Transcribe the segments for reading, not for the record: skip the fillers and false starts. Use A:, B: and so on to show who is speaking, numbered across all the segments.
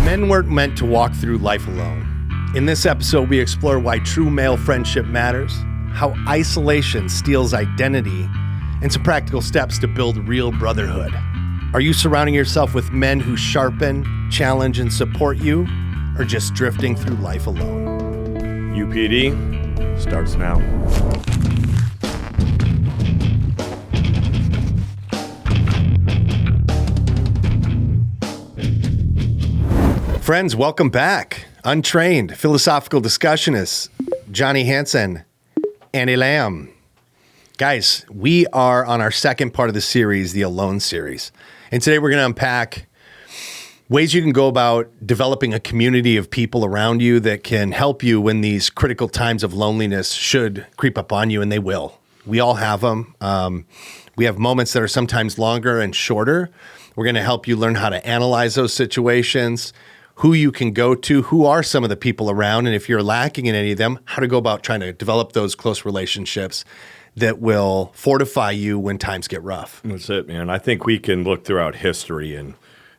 A: Men weren't meant to walk through life alone. In this episode, we explore why true male friendship matters, how isolation steals identity, and some practical steps to build real brotherhood. Are you surrounding yourself with men who sharpen, challenge, and support you, or just drifting through life alone?
B: UPD starts now.
A: Friends, welcome back. Untrained, philosophical discussionists, Johnny Hansen, Annie Lamb. Guys, we are on our second part of the series, the Alone series. And today we're going to unpack ways you can go about developing a community of people around you that can help you when these critical times of loneliness should creep up on you, and they will. We all have them. We have moments that are sometimes longer and shorter. We're going to help you learn how to analyze those situations, who you can go to, who are some of the people around, and if you're lacking in any of them, how to go about trying to develop those close relationships that will fortify you when times get rough.
B: That's it, man. I think we can look throughout history, and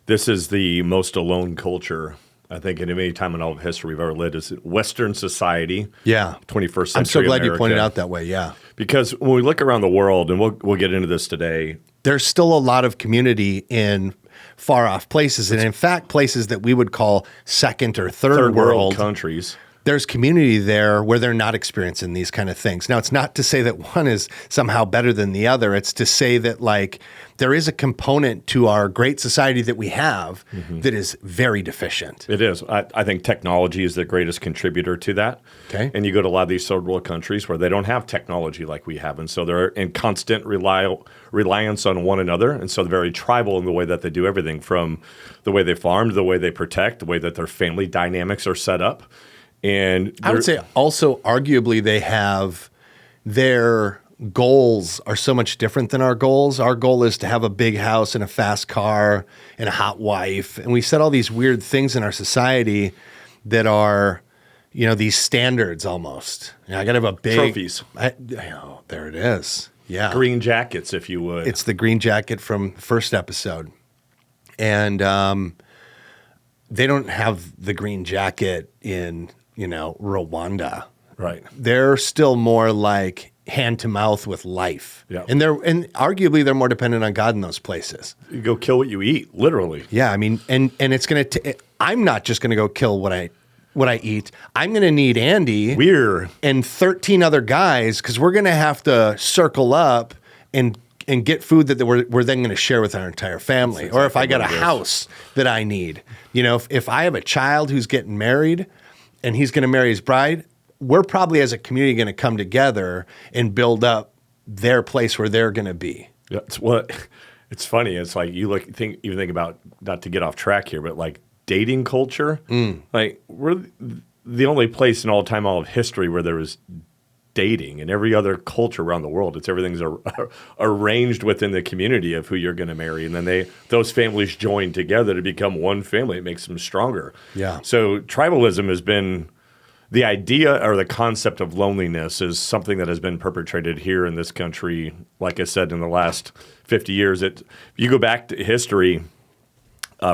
B: this is the most alone culture, I think, in any time in all of history we've ever lived, is Western society.
A: Yeah.
B: 21st century
A: I'm so glad
B: America.
A: you pointed out that way, yeah.
B: Because when we look around the world, and we'll get into this today,
A: there's still a lot of community in far off places, and in fact, places that we would call second or third world
B: countries.
A: There's community there where they're not experiencing these kind of things. Now, it's not to say that one is somehow better than the other. It's to say that, like, there is a component to our great society that we have that is very deficient.
B: It is. I think technology is the greatest contributor to that.
A: Okay.
B: And you go to a lot of these third world countries where they don't have technology like we have. And so they're in constant reliance on one another. And so they're very tribal in the way that they do everything, from the way they farm to the way they protect, the way that their family dynamics are set up. And
A: I would say also, arguably, they have their goals are so much different than our goals. Our goal is to have a big house and a fast car and a hot wife. And we set all these weird things in our society that are, you know, these standards almost. You know, I got to have a big
B: trophies.
A: There it is. Yeah.
B: Green jackets, if you would.
A: It's the green jacket from the first episode. And they don't have the green jacket in, you know, Rwanda.
B: Right.
A: They're still more like hand to mouth with life.
B: Yeah.
A: And arguably they're more dependent on God in those places.
B: You go kill what you eat, literally.
A: Yeah, I mean, and it's going to I'm not just going to go kill what I eat. I'm going to need Andy and 13 other guys, cuz we're going to have to circle up and get food that we're then going to share with our entire family. Exactly. Or if I got a house that I need, you know, if I have a child who's getting married and he's going to marry his bride, we're probably as a community going to come together and build up their place where they're going to be.
B: Yeah, it's funny. It's like you think about, not to get off track here, but like dating culture. Like, we're the only place in all of history where there was dating. And every other culture around the world, everything's arranged within the community of who you're going to marry, and then those families join together to become one family. It makes them stronger.
A: Yeah.
B: So tribalism has been the idea, or the concept of loneliness, is something that has been perpetrated here in this country. Like I said, in the last 50 years, if you go back to history,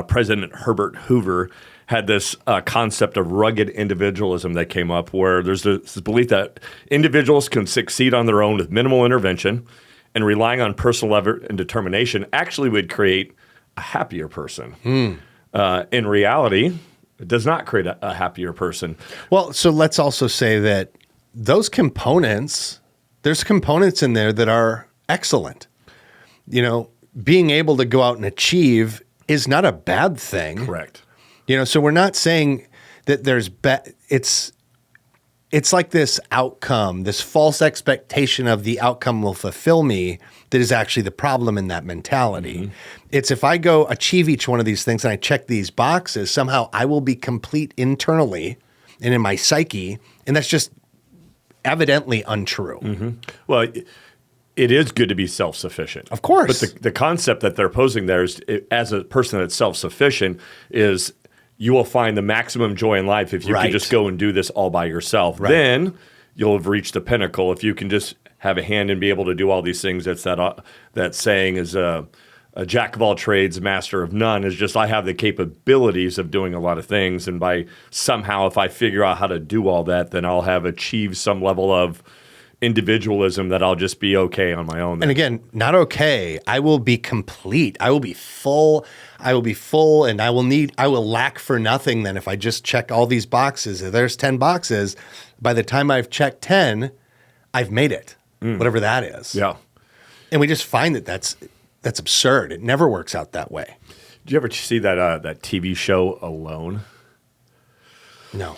B: President Herbert Hoover had this concept of rugged individualism that came up, where there's this belief that individuals can succeed on their own with minimal intervention, and relying on personal effort and determination actually would create a happier person. In reality, it does not create a happier person.
A: Well, so let's also say that those components, there's components in there that are excellent. You know, being able to go out and achieve is not a bad thing.
B: Correct.
A: You know, so we're not saying that there's it's like this outcome, this false expectation of the outcome will fulfill me, that is actually the problem in that mentality. It's if I go achieve each one of these things and I check these boxes, somehow I will be complete internally and in my psyche, and that's just evidently untrue.
B: Well, it is good to be self-sufficient.
A: Of course.
B: But the concept that they're posing there is, as a person that's self-sufficient, is you will find the maximum joy in life if you can just go and do this all by yourself. Right. Then you'll have reached the pinnacle if you can just have a hand and be able to do all these things. That's that saying is a jack of all trades, master of none. Is just I have the capabilities of doing a lot of things, and by somehow, if I figure out how to do all that, then I'll have achieved some level of individualism that I'll just be okay on my own.
A: And again, not okay. I will be complete. I will be full. And I will lack for nothing then if I just check all these boxes. If there's 10 boxes, by the time I've checked 10, I've made it, whatever that is.
B: Yeah.
A: And we just find that that's absurd. It never works out that way.
B: Did you ever see that TV show Alone?
A: No.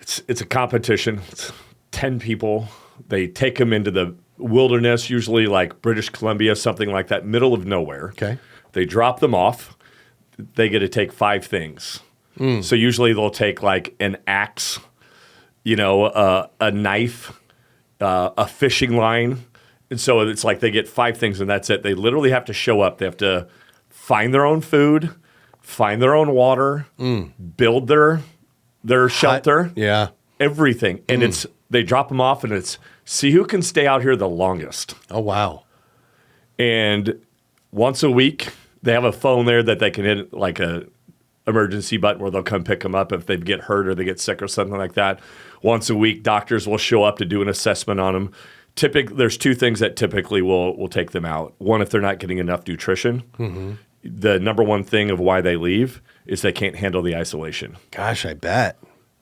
B: It's a competition. It's 10 people. They take them into the wilderness, usually like British Columbia, something like that, middle of nowhere.
A: Okay.
B: They drop them off. They get to take 5 things. So usually they'll take like an axe, a knife, a fishing line. And so it's like they get 5 things and that's it. They literally have to show up. They have to find their own food, find their own water, build their shelter.
A: Yeah.
B: Everything. And they drop them off and it's see who can stay out here the longest.
A: Oh, wow.
B: And once a week, they have a phone there that they can hit like a emergency button where they'll come pick them up if they get hurt or they get sick or something like that. Once a week, doctors will show up to do an assessment on them. There's 2 things that typically will take them out. One, if they're not getting enough nutrition. The number one thing of why they leave is they can't handle the isolation.
A: Gosh, I bet.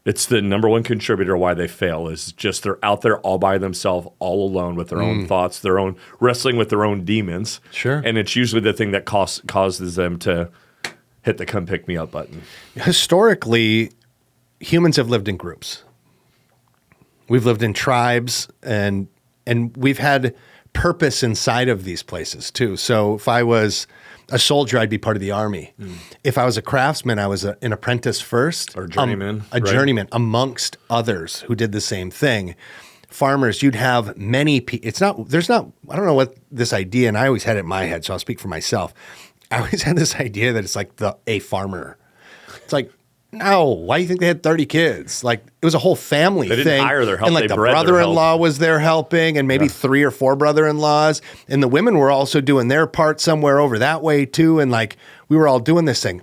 B: It's the number one contributor why they fail is just they're out there all by themselves, all alone with their own thoughts, their own wrestling with their own demons.
A: Sure.
B: And it's usually the thing that causes them to hit the come pick me up button.
A: Historically, humans have lived in groups. We've lived in tribes and we've had purpose inside of these places too. So if I was a soldier, I'd be part of the army. If I was a craftsman, I was an apprentice first.
B: Or journeyman.
A: Journeyman amongst others who did the same thing. Farmers, you'd have many people. I don't know what this idea, and I always had it in my head, so I'll speak for myself. I always had this idea that it's like a farmer. It's like, no, why do you think they had 30 kids? Like, it was a whole family thing.
B: They didn't hire their help.
A: And like the brother-in-law was there helping and maybe 3 or 4 brother-in-laws. And the women were also doing their part somewhere over that way too. And like, we were all doing this thing.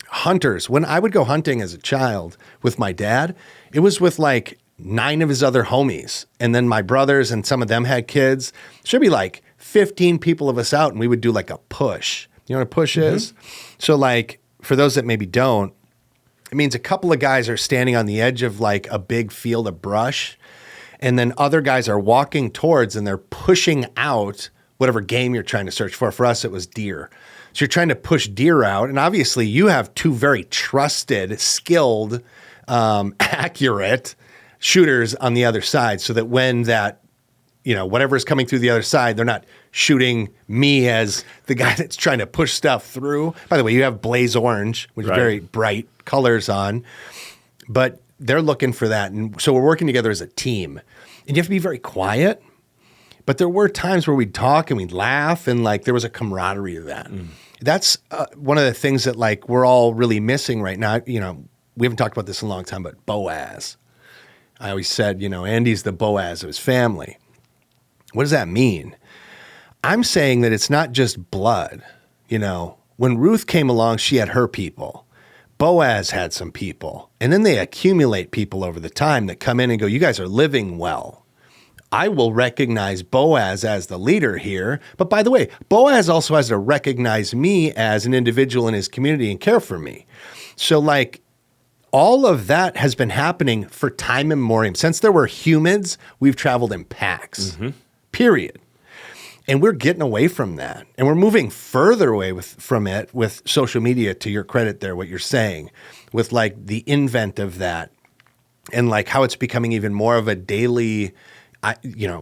A: Hunters, when I would go hunting as a child with my dad, it was with like 9 of his other homies. And then my brothers and some of them had kids. Should be like 15 people of us out and we would do like a push. You know what a push is? So like, for those that maybe don't, it means a couple of guys are standing on the edge of like a big field of brush, and then other guys are walking towards and they're pushing out whatever game you're trying to search for. For us, it was deer. So you're trying to push deer out, and obviously you have 2 very trusted, skilled, accurate shooters on the other side so that when that, whatever is coming through the other side, they're not shooting me as the guy that's trying to push stuff through. By the way, you have blaze orange, which is very bright colors on, but they're looking for that. And so we're working together as a team, and you have to be very quiet. But there were times where we'd talk and we'd laugh, and like there was a camaraderie to that. That's one of the things that like we're all really missing right now. We haven't talked about this in a long time, but Boaz. I always said, Andy's the Boaz of his family. What does that mean? I'm saying that it's not just blood. When Ruth came along, she had her people. Boaz had some people. And then they accumulate people over the time that come in and go, you guys are living well. I will recognize Boaz as the leader here. But by the way, Boaz also has to recognize me as an individual in his community and care for me. So like all of that has been happening for time immemorial. Since there were humans, we've traveled in packs, period. And we're getting away from that. And we're moving further away from it with social media, to your credit there, what you're saying, with like the invent of that and like how it's becoming even more of a daily,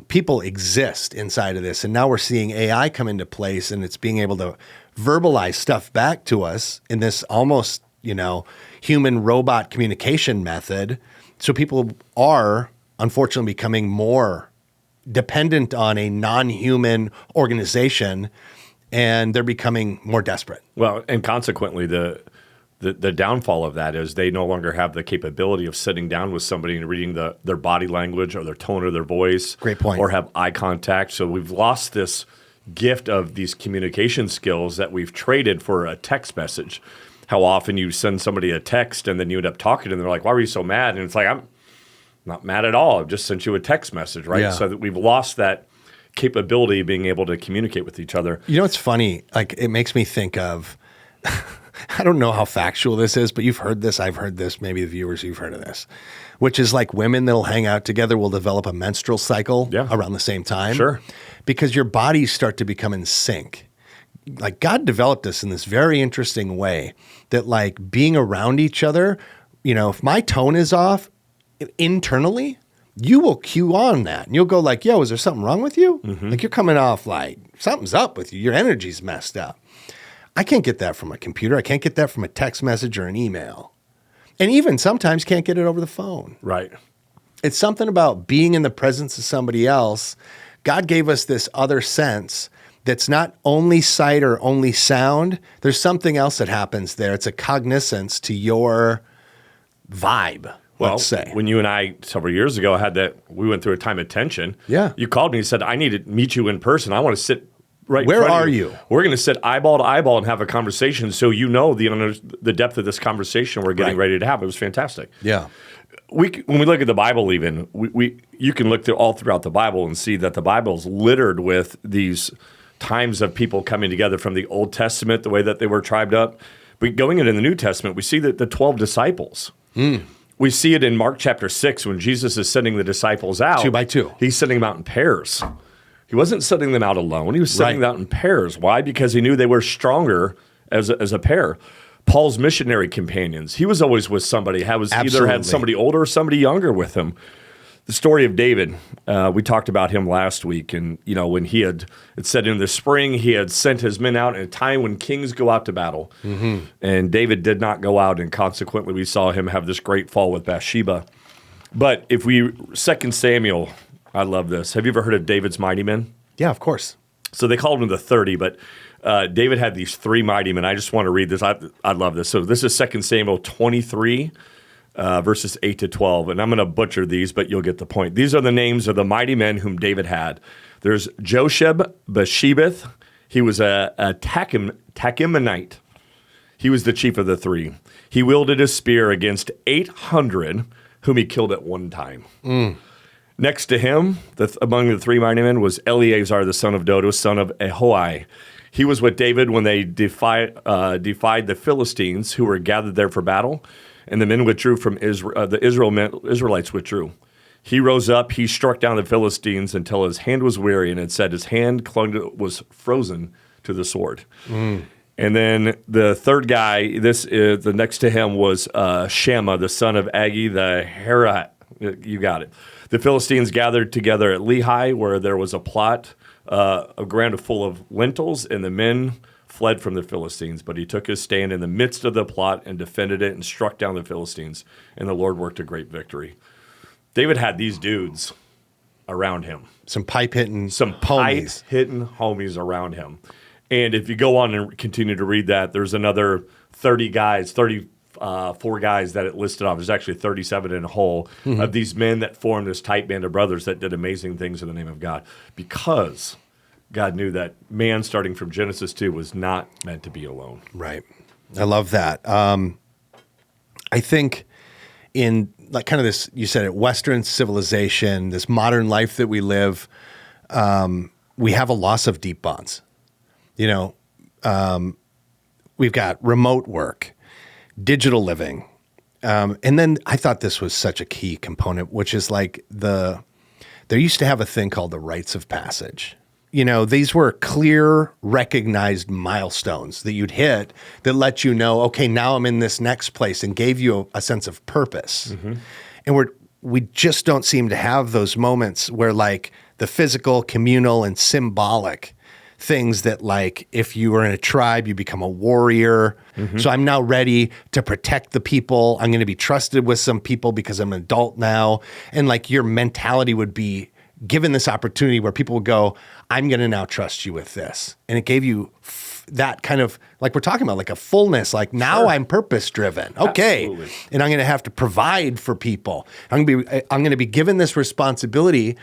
A: people exist inside of this. And now we're seeing AI come into place and it's being able to verbalize stuff back to us in this almost, human robot communication method. So people are unfortunately becoming more dependent on a non-human organization, and they're becoming more desperate.
B: Well, and consequently, the downfall of that is they no longer have the capability of sitting down with somebody and reading their body language or their tone of their voice.
A: Great point.
B: Or have eye contact. So we've lost this gift of these communication skills that we've traded for a text message. How often you send somebody a text and then you end up talking and they're like, why were you so mad? And it's like, I'm not mad at all. I've just sent you a text message, right?
A: Yeah.
B: So that we've lost that capability of being able to communicate with each other.
A: You know, it's funny. Like, it makes me think of, I don't know how factual this is, but you've heard this. I've heard this. Maybe the viewers, you've heard of this, which is like women that'll hang out together will develop a menstrual cycle around the same time.
B: Sure.
A: Because your bodies start to become in sync. Like, God developed us in this very interesting way that, like, being around each other, you know, if my tone is off internally, you will cue on that and you'll go like, yo, is there something wrong with you? Like, you're coming off like something's up with you. Your energy's messed up. I can't get that from a computer. I can't get that from a text message or an email. And even sometimes can't get it over the phone.
B: Right.
A: It's something about being in the presence of somebody else. God gave us this other sense that's not only sight or only sound. There's something else that happens there. It's a cognizance to your vibe.
B: Well,
A: let's say.
B: When you and I several years ago had that, we went through a time of tension.
A: Yeah.
B: You called me and said, I need to meet you in person. I want to sit right in
A: Where
B: front of
A: are you?
B: We're going to sit eyeball to eyeball and have a conversation so you know the depth of this conversation we're getting ready to have. It was fantastic.
A: Yeah.
B: When we look at the Bible even, you can look all throughout the Bible and see that the Bible's littered with these times of people coming together from the Old Testament, the way that they were tribed up. But going into the New Testament, we see that the 12 disciples. We see it in Mark chapter 6 when Jesus is sending the disciples out.
A: 2 by 2.
B: He's sending them out in pairs. He wasn't sending them out alone. He was sending them out in pairs. Why? Because he knew they were stronger as a pair. Paul's missionary companions, he was always with somebody. Either had somebody older or somebody younger with him. The story of David, we talked about him last week. And, you know, when it said in the spring, he had sent his men out in a time when kings go out to battle. And David did not go out. And consequently, we saw him have this great fall with Bathsheba. But if 2 Samuel, I love this. Have you ever heard of David's mighty men?
A: Yeah, of course.
B: So they called him the 30, but David had these 3 mighty men. I just want to read this. I love this. So this is 2 Samuel 23, verses 8 to 12. And I'm going to butcher these, but you'll get the point. These are the names of the mighty men whom David had. There's Josheb Bashebeth. He was a Tachimonite. He was the chief of the 3. He wielded a spear against 800 whom he killed at one time. Next to him, among the 3 mighty men, was Eleazar, the son of Dodo, son of Ahoai. He was with David when they defied the Philistines who were gathered there for battle, and the men withdrew from Israel. The Israelites withdrew. He rose up, he struck down the Philistines until his hand was weary, and it said his hand was frozen to the sword. And then the third guy, the next to him was Shammah, the son of Agi, the Herat. You got it. The Philistines gathered together at Lehi, where there was a plot, a ground full of lentils, and the men fled from the Philistines. But he took his stand in the midst of the plot and defended it and struck down the Philistines, and the Lord worked a great victory. David had these dudes around him.
A: Some pipe-hitting
B: homies around him. And if you go on and continue to read that, there's another 34 guys that it listed off. There's actually 37 in a whole of these men that formed this tight band of brothers that did amazing things in the name of God, because God knew that man, starting from Genesis 2, was not meant to be alone.
A: Right. I love that. I think in like kind of this, you said it, Western civilization, this modern life that we live, we have a loss of deep bonds. You know, we've got remote work, digital living. And then I thought this was such a key component, which is like there used to have a thing called the rites of passage. You know, these were clear, recognized milestones that you'd hit that let you know, okay, now I'm in this next place, and gave you a sense of purpose. And we just don't seem to have those moments where like the physical, communal, and symbolic things that like if you were in a tribe, you become a warrior. So I'm now ready to protect the people. I'm going to be trusted with some people because I'm an adult now. And like your mentality would be given this opportunity where people would go, I'm going to now trust you with this. And it gave you that kind of, like we're talking about, like a fullness, like now I'm purpose driven. Okay. Absolutely. And I'm going to have to provide for people. I'm going to be given this responsibility.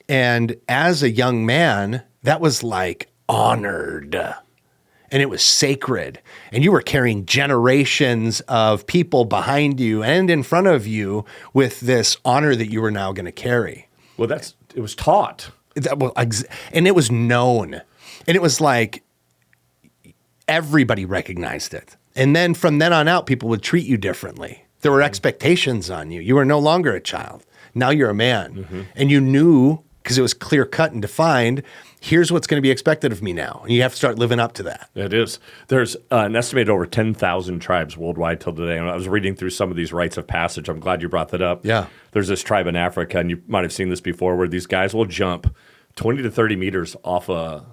A: And as a young man, that was like honored. And it was sacred. And you were carrying generations of people behind you and in front of you with this honor that you were now going to carry.
B: Well, it was taught.
A: And it was known. And it was like everybody recognized it. And then from then on out, people would treat you differently. There were expectations on you. You were no longer a child. Now you're a man. And you knew, because it was clear cut and defined, here's what's going to be expected of me now. And you have to start living up to that.
B: It is. There's an estimated over 10,000 tribes worldwide till today. And I was reading through some of these rites of passage. I'm glad you brought that up.
A: Yeah.
B: There's this tribe in Africa, and you might have seen this before, where these guys will jump 20 to 30 meters off a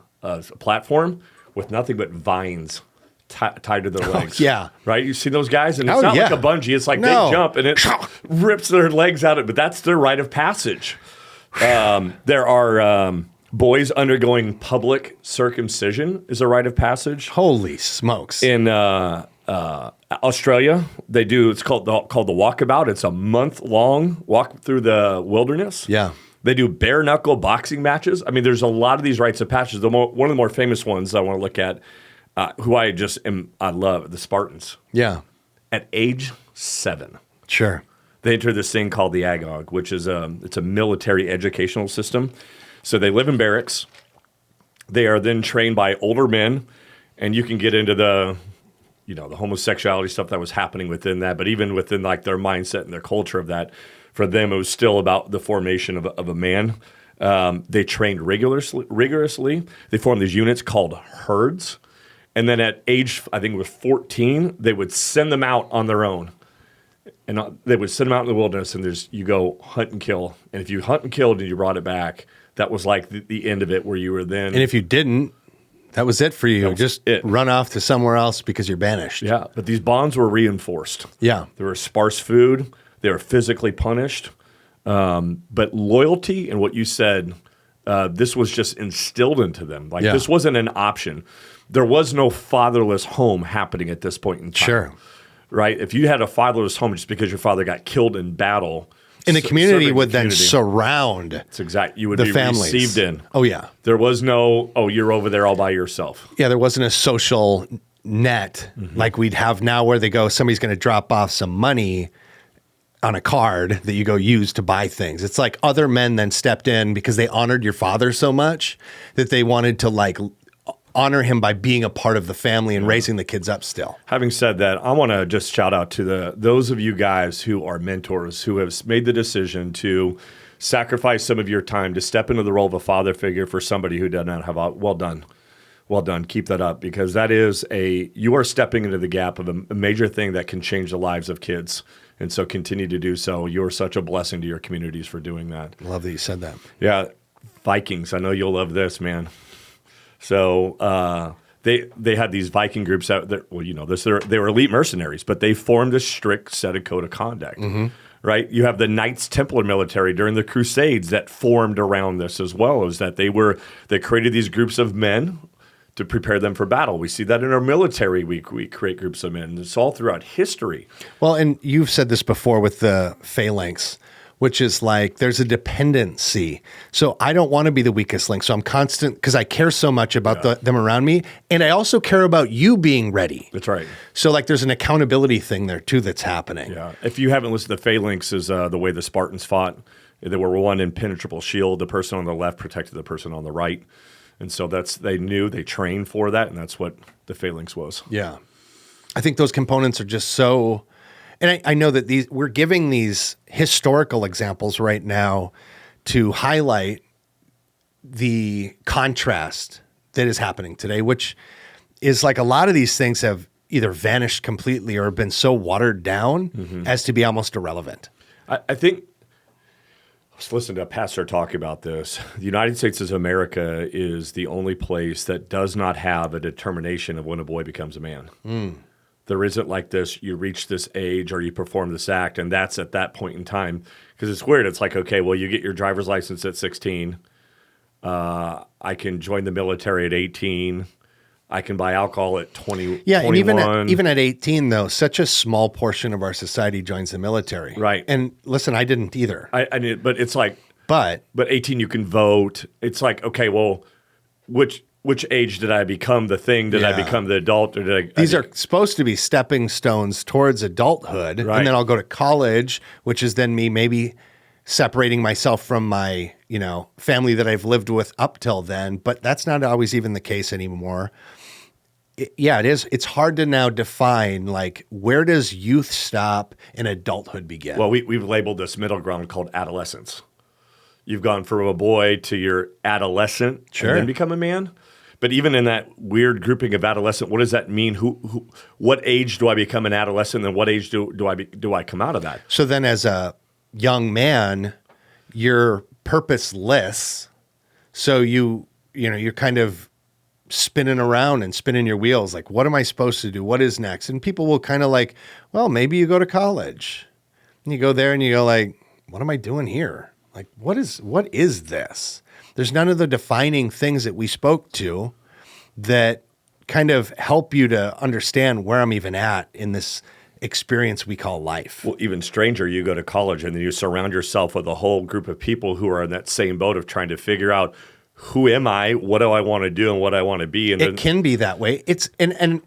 B: platform with nothing but vines tied to their legs.
A: Yeah.
B: Right? You see those guys? And it's not like a bungee. It's like they jump and it rips their legs out. But that's their rite of passage. There are boys undergoing public circumcision is a rite of passage.
A: Holy smokes.
B: In Australia, they do, it's called the walkabout. It's a month-long walk through the wilderness.
A: Yeah.
B: They do bare-knuckle boxing matches. I mean, there's a lot of these rites of passage. One of the more famous ones I want to look at, who I love, the Spartans.
A: Yeah.
B: At age 7.
A: Sure.
B: They enter this thing called the Agog, which is it's a military educational system. So they live in barracks. They are then trained by older men, and you can get into the homosexuality stuff that was happening within that. But even within like their mindset and their culture of that, for them it was still about the formation of a man. They trained rigorously. They formed these units called herds, and then at age, I think it was 14, they would send them out on their own. And they would send them out in the wilderness, and you go hunt and kill. And if you hunt and killed and you brought it back, that was like the end of it, where you were then.
A: And if you didn't, that was it for you. Just run off to somewhere else because you're banished.
B: Yeah, but these bonds were reinforced.
A: Yeah.
B: There was sparse food. They were physically punished. But loyalty and what you said, this was just instilled into them. Like this wasn't an option. There was no fatherless home happening at this point in time.
A: Sure.
B: Right? If you had a fatherless home just because your father got killed in battle,
A: and the community would then surround.
B: That's exact. You would
A: the
B: be
A: families.
B: Received in.
A: Oh yeah.
B: There was no, you're over there all by yourself.
A: Yeah, there wasn't a social net like we'd have now, where they go, somebody's going to drop off some money on a card that you go use to buy things. It's like other men then stepped in because they honored your father so much that they wanted to like honor him by being a part of the family and raising the kids up still.
B: Having said that, I want to just shout out to those of you guys who are mentors, who have made the decision to sacrifice some of your time to step into the role of a father figure for somebody who does not have well done. Well done. Keep that up, because that is you are stepping into the gap of a major thing that can change the lives of kids. And so continue to do so. You're such a blessing to your communities for doing that.
A: I love that you said that.
B: Yeah. Vikings. I know you'll love this, man. So they had these Viking groups out there. Well, they were elite mercenaries, but they formed a strict set of code of conduct. Right? You have the Knights Templar military during the Crusades that formed around this as well, as that they created these groups of men to prepare them for battle. We see that in our military. We create groups of men. It's all throughout history.
A: Well, and you've said this before with the phalanx, which is like there's a dependency. So I don't want to be the weakest link. So I'm constant because I care so much about them around me. And I also care about you being ready.
B: That's right.
A: So like there's an accountability thing there too that's happening.
B: Yeah. If you haven't listened to phalanx, is the way the Spartans fought. They were one impenetrable shield. The person on the left protected the person on the right. And so they trained for that, and that's what the phalanx was.
A: Yeah. I think those components are just so, and I know that we're giving these historical examples right now to highlight the contrast that is happening today, which is like a lot of these things have either vanished completely or been so watered down as to be almost irrelevant.
B: I think, I was listening to a pastor talk about this. The United States of America is the only place that does not have a determination of when a boy becomes a man. There isn't like this, you reach this age or you perform this act, and that's at that point in time. Because it's weird. It's like, okay, well, you get your driver's license at 16. I can join the military at 18. I can buy alcohol at 20.
A: Yeah,
B: 21.
A: And even at 18, though, such a small portion of our society joins the military.
B: Right.
A: And listen, I didn't either.
B: I did, but it's like,
A: but
B: 18 you can vote. It's like, okay, well, which which age did I become the thing? Did I become the adult? Or did
A: These are supposed to be stepping stones towards adulthood.
B: Right.
A: And then I'll go to college, which is then me maybe separating myself from my, family that I've lived with up till then. But that's not always even the case anymore. It is. It's hard to now define, like, where does youth stop and adulthood begin?
B: Well, we've labeled this middle ground called adolescence. You've gone from a boy to your adolescent and then become a man. But even in that weird grouping of adolescent, what does that mean? What age do I become an adolescent, and what age do I come out of that?
A: So then, as a young man, you're purposeless. So you're kind of spinning around and spinning your wheels. Like, what am I supposed to do? What is next? And people will kind of like, well, maybe you go to college, and you go there and you go like, what am I doing here? Like, what is this? There's none of the defining things that we spoke to that kind of help you to understand where I'm even at in this experience we call life.
B: Well, even stranger, you go to college and then you surround yourself with a whole group of people who are in that same boat of trying to figure out, who am I? What do I want to do and what I want to be? And
A: it can be that way. And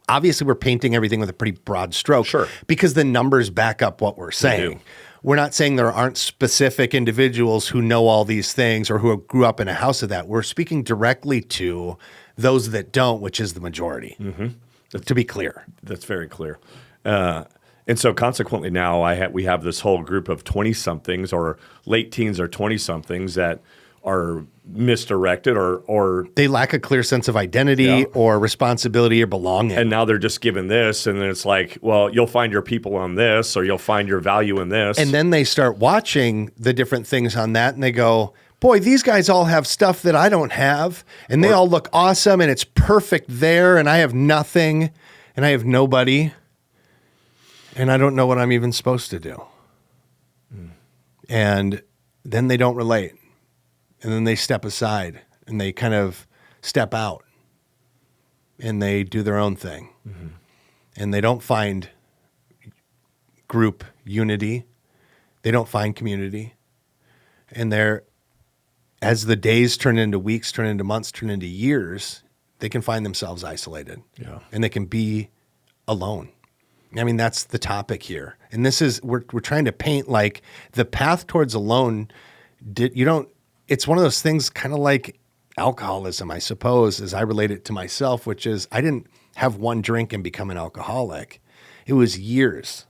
A: obviously we're painting everything with a pretty broad stroke.
B: Sure.
A: Because the numbers back up what we're saying. We're not saying there aren't specific individuals who know all these things or who grew up in a house of that. We're speaking directly to those that don't, which is the majority, to be clear.
B: That's very clear. And so consequently now we have this whole group of 20-somethings or late teens or 20-somethings that are misdirected or
A: they lack a clear sense of identity or responsibility or belonging.
B: And now they're just given this, and then it's like, well, you'll find your people on this, or you'll find your value in this.
A: And then they start watching the different things on that, and they go, boy, these guys all have stuff that I don't have, and they all look awesome, and it's perfect there, and I have nothing, and I have nobody, and I don't know what I'm even supposed to do. And then they don't relate. And then they step aside and they kind of step out and they do their own thing. And they don't find group unity. They don't find community. And as the days turn into weeks, turn into months, turn into years, they can find themselves isolated. Yeah. And they can be alone. I mean, that's the topic here. And this is, we're trying to paint like the path towards alone. It's one of those things kind of like alcoholism, I suppose, as I relate it to myself, which is I didn't have one drink and become an alcoholic. It was years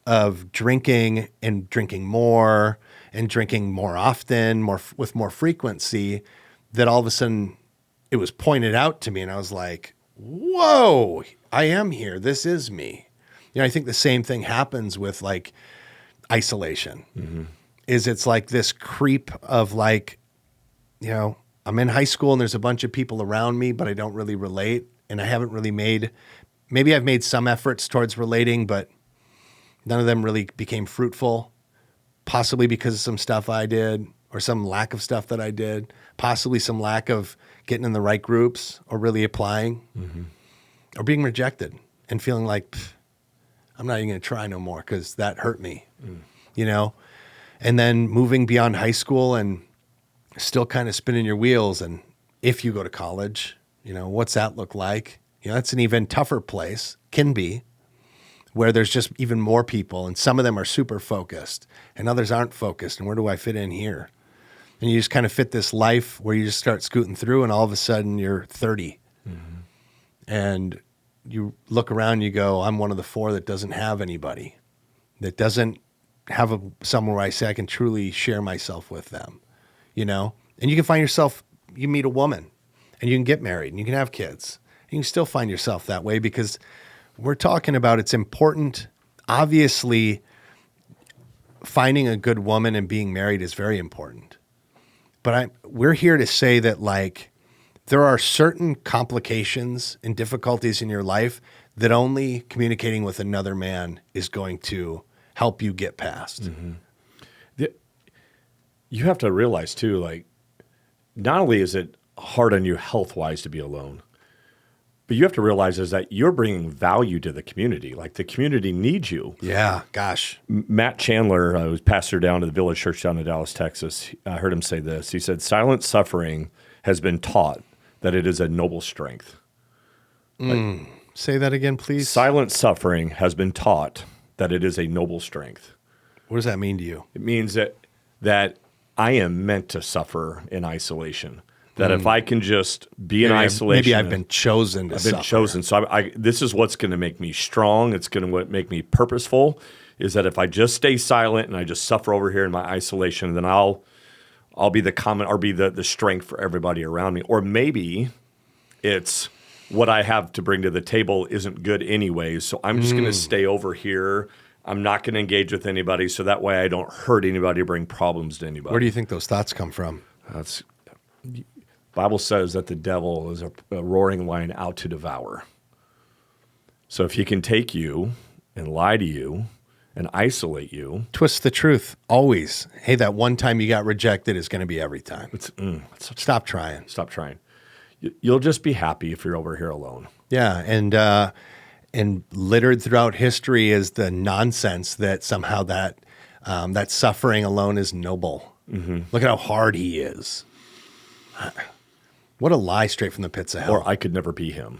A: of drinking and drinking more often, with more frequency, that all of a sudden it was pointed out to me and I was like, whoa, I am here. This is me. I think the same thing happens with like isolation. It's like this creep of like, I'm in high school and there's a bunch of people around me, but I don't really relate. And I haven't really maybe I've made some efforts towards relating, but none of them really became fruitful, possibly because of some stuff I did or some lack of stuff that I did, possibly some lack of getting in the right groups or really applying or being rejected and feeling like, I'm not even going to try no more because that hurt me, And then moving beyond high school and still kind of spinning your wheels. And if you go to college, what's that look like? That's an even tougher place, can be, where there's just even more people. And some of them are super focused and others aren't focused. And where do I fit in here? And you just kind of fit this life where you just start scooting through and all of a sudden you're 30. And you look around and you go, I'm one of the 4 that doesn't have anybody, that doesn't have somewhere where I say I can truly share myself with them, And you can find yourself, you meet a woman and you can get married and you can have kids. And you can still find yourself that way because we're talking about it's important. Obviously, finding a good woman and being married is very important. But we're here to say that like there are certain complications and difficulties in your life that only communicating with another man is going to help you get past.
B: You have to realize too, like, not only is it hard on you health-wise to be alone, but you have to realize is that you're bringing value to the community. Like the community needs you.
A: Yeah, gosh.
B: Matt Chandler, who's pastor down to the Village Church down in Dallas, Texas, I heard him say this. He said, silent suffering has been taught that it is a noble strength.
A: Say that again, please.
B: Silent suffering has been taught that it is a noble strength.
A: What does that mean to you?
B: It means that I am meant to suffer in isolation. That if I can just be in isolation.
A: Maybe I've been chosen to suffer.
B: I've been chosen. So this is what's going to make me strong. It's going to make me purposeful, is that if I just stay silent and I just suffer over here in my isolation, then I'll be the common, or be the strength for everybody around me. Or maybe it's what I have to bring to the table isn't good anyways, so I'm just going to stay over here. I'm not going to engage with anybody, so that way I don't hurt anybody or bring problems to anybody.
A: Where do you think those thoughts come from?
B: Bible says that the devil is a roaring lion out to devour. So if he can take you and lie to you and isolate you.
A: Twist the truth, always. Hey, that one time you got rejected is going to be every time. Stop trying.
B: Stop trying. You'll just be happy if you're over here alone.
A: Yeah, and littered throughout history is the nonsense that somehow that suffering alone is noble. Look at how hard he is. What a lie straight from the pits of hell.
B: Or I could never be him.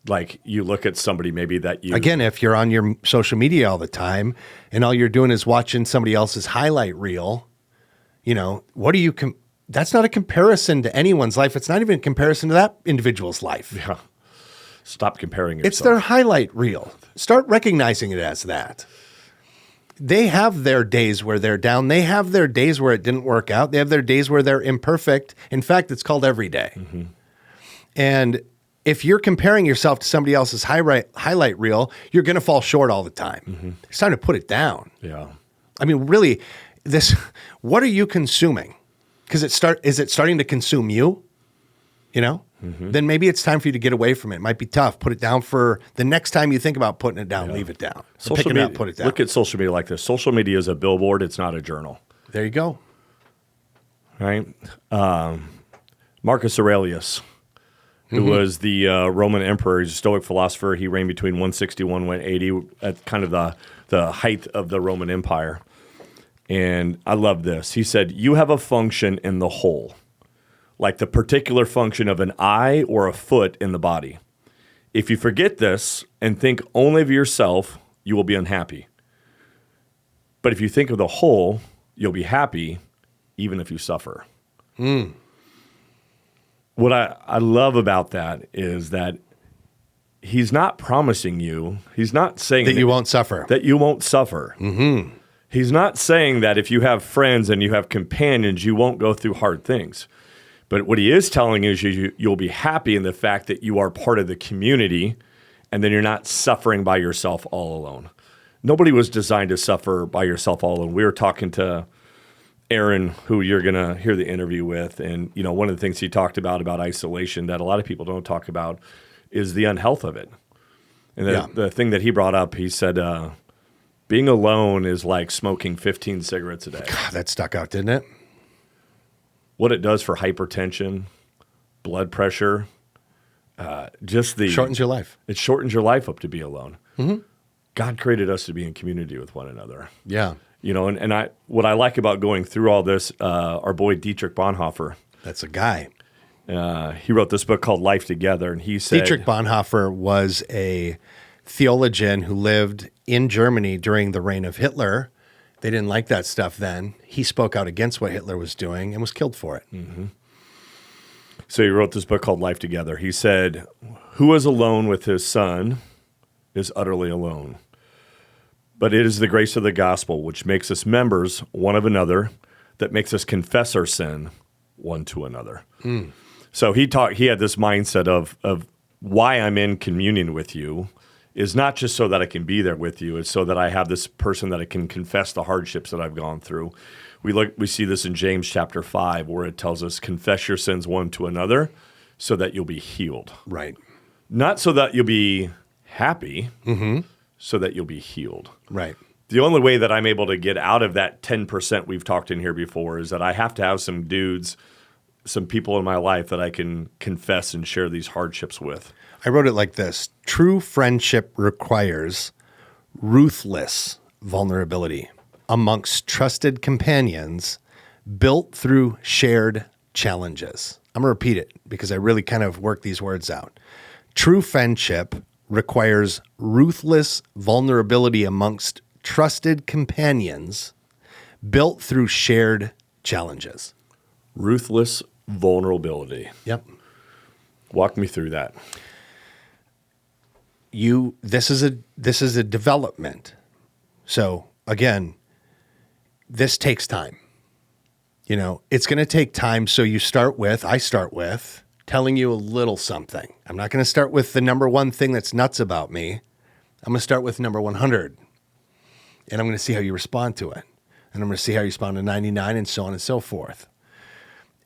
B: Like, you look at somebody maybe that you...
A: Again, if you're on your social media all the time and all you're doing is watching somebody else's highlight reel, what do you... That's not a comparison to anyone's life. It's not even a comparison to that individual's life.
B: Yeah. Stop comparing yourself.
A: It's their highlight reel. Start recognizing it as that. They have their days where they're down. They have their days where it didn't work out. They have their days where they're imperfect. In fact, it's called every day. And if you're comparing yourself to somebody else's highlight reel, you're going to fall short all the time. It's time to put it down.
B: Yeah.
A: I mean, really, what are you consuming? Because is it starting to consume you? Then maybe it's time for you to get away from it. It might be tough. Put it down for the next time you think about putting it down. Leave it down.
B: Social media,
A: put it down.
B: Look at social media like this. Social media is a billboard. It's not a journal.
A: There you go.
B: Right? Marcus Aurelius, who was the Roman emperor, he's a Stoic philosopher. He reigned between 161 and 180 at kind of the height of the Roman Empire. And I love this. He said, you have a function in the whole, like the particular function of an eye or a foot in the body. If you forget this and think only of yourself, you will be unhappy. But if you think of the whole, you'll be happy, even if you suffer. What I love about that is that he's not promising you, he's not saying
A: that you won't suffer.
B: That you won't suffer. He's not saying that if you have friends and you have companions, you won't go through hard things. But what he is telling you is you'll be happy in the fact that you are part of the community, and then you're not suffering by yourself all alone. Nobody was designed to suffer by yourself all alone. We were talking to Aaron, who you're going to hear the interview with, and one of the things he talked about isolation that a lot of people don't talk about is the unhealth of it. And the thing that he brought up, he said, being alone is like smoking 15 cigarettes a day.
A: God, that stuck out, didn't it?
B: What it does for hypertension, blood pressure,
A: shortens your life.
B: It shortens your life up to be alone. God created us to be in community with one another.
A: Yeah.
B: And what I like about going through all this, our boy Dietrich Bonhoeffer.
A: That's a guy.
B: He wrote this book called Life Together, and he said...
A: Dietrich Bonhoeffer was a theologian who lived in Germany during the reign of Hitler. They didn't like that stuff then. He spoke out against what Hitler was doing and was killed for it.
B: So he wrote this book called Life Together. He said, who is alone with his son is utterly alone. But it is the grace of the gospel which makes us members one of another, that makes us confess our sin one to another. So he had this mindset of why I'm in communion with you is not just so that I can be there with you. It's so that I have this person that I can confess the hardships that I've gone through. We see this in James chapter 5, where it tells us, confess your sins one to another so that you'll be healed.
A: Right.
B: Not so that you'll be happy, so that you'll be healed.
A: Right.
B: The only way that I'm able to get out of that 10% we've talked in here before is that I have to have some dudes, some people in my life that I can confess and share these hardships with.
A: I wrote it like this. True friendship requires ruthless vulnerability amongst trusted companions built through shared challenges. I'm going to repeat it because I really kind of work these words out. True friendship requires ruthless vulnerability amongst trusted companions built through shared challenges.
B: Ruthless vulnerability.
A: Yep.
B: Walk me through that.
A: This is a development. So again, this takes time. It's going to take time. So I start with telling you a little something. I'm not going to start with the number one thing that's nuts about me. I'm going to start with number 100. And I'm going to see how you respond to it. And I'm going to see how you respond to 99 and so on and so forth.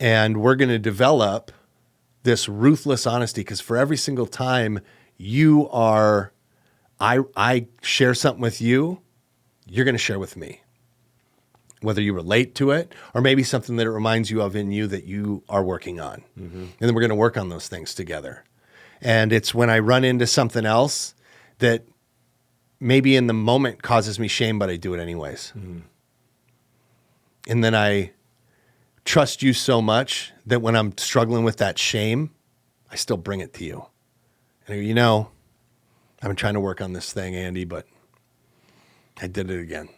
A: And we're going to develop this ruthless honesty because for every single time I share something with you, you're going to share with me. Whether you relate to it or maybe something that it reminds you of in you that you are working on. Mm-hmm. And then we're going to work on those things together. And it's when I run into something else that maybe in the moment causes me shame, but I do it anyways. Mm-hmm. And then I trust you so much that when I'm struggling with that shame, I still bring it to you. And I go, I've been trying to work on this thing, Andy, but I did it again.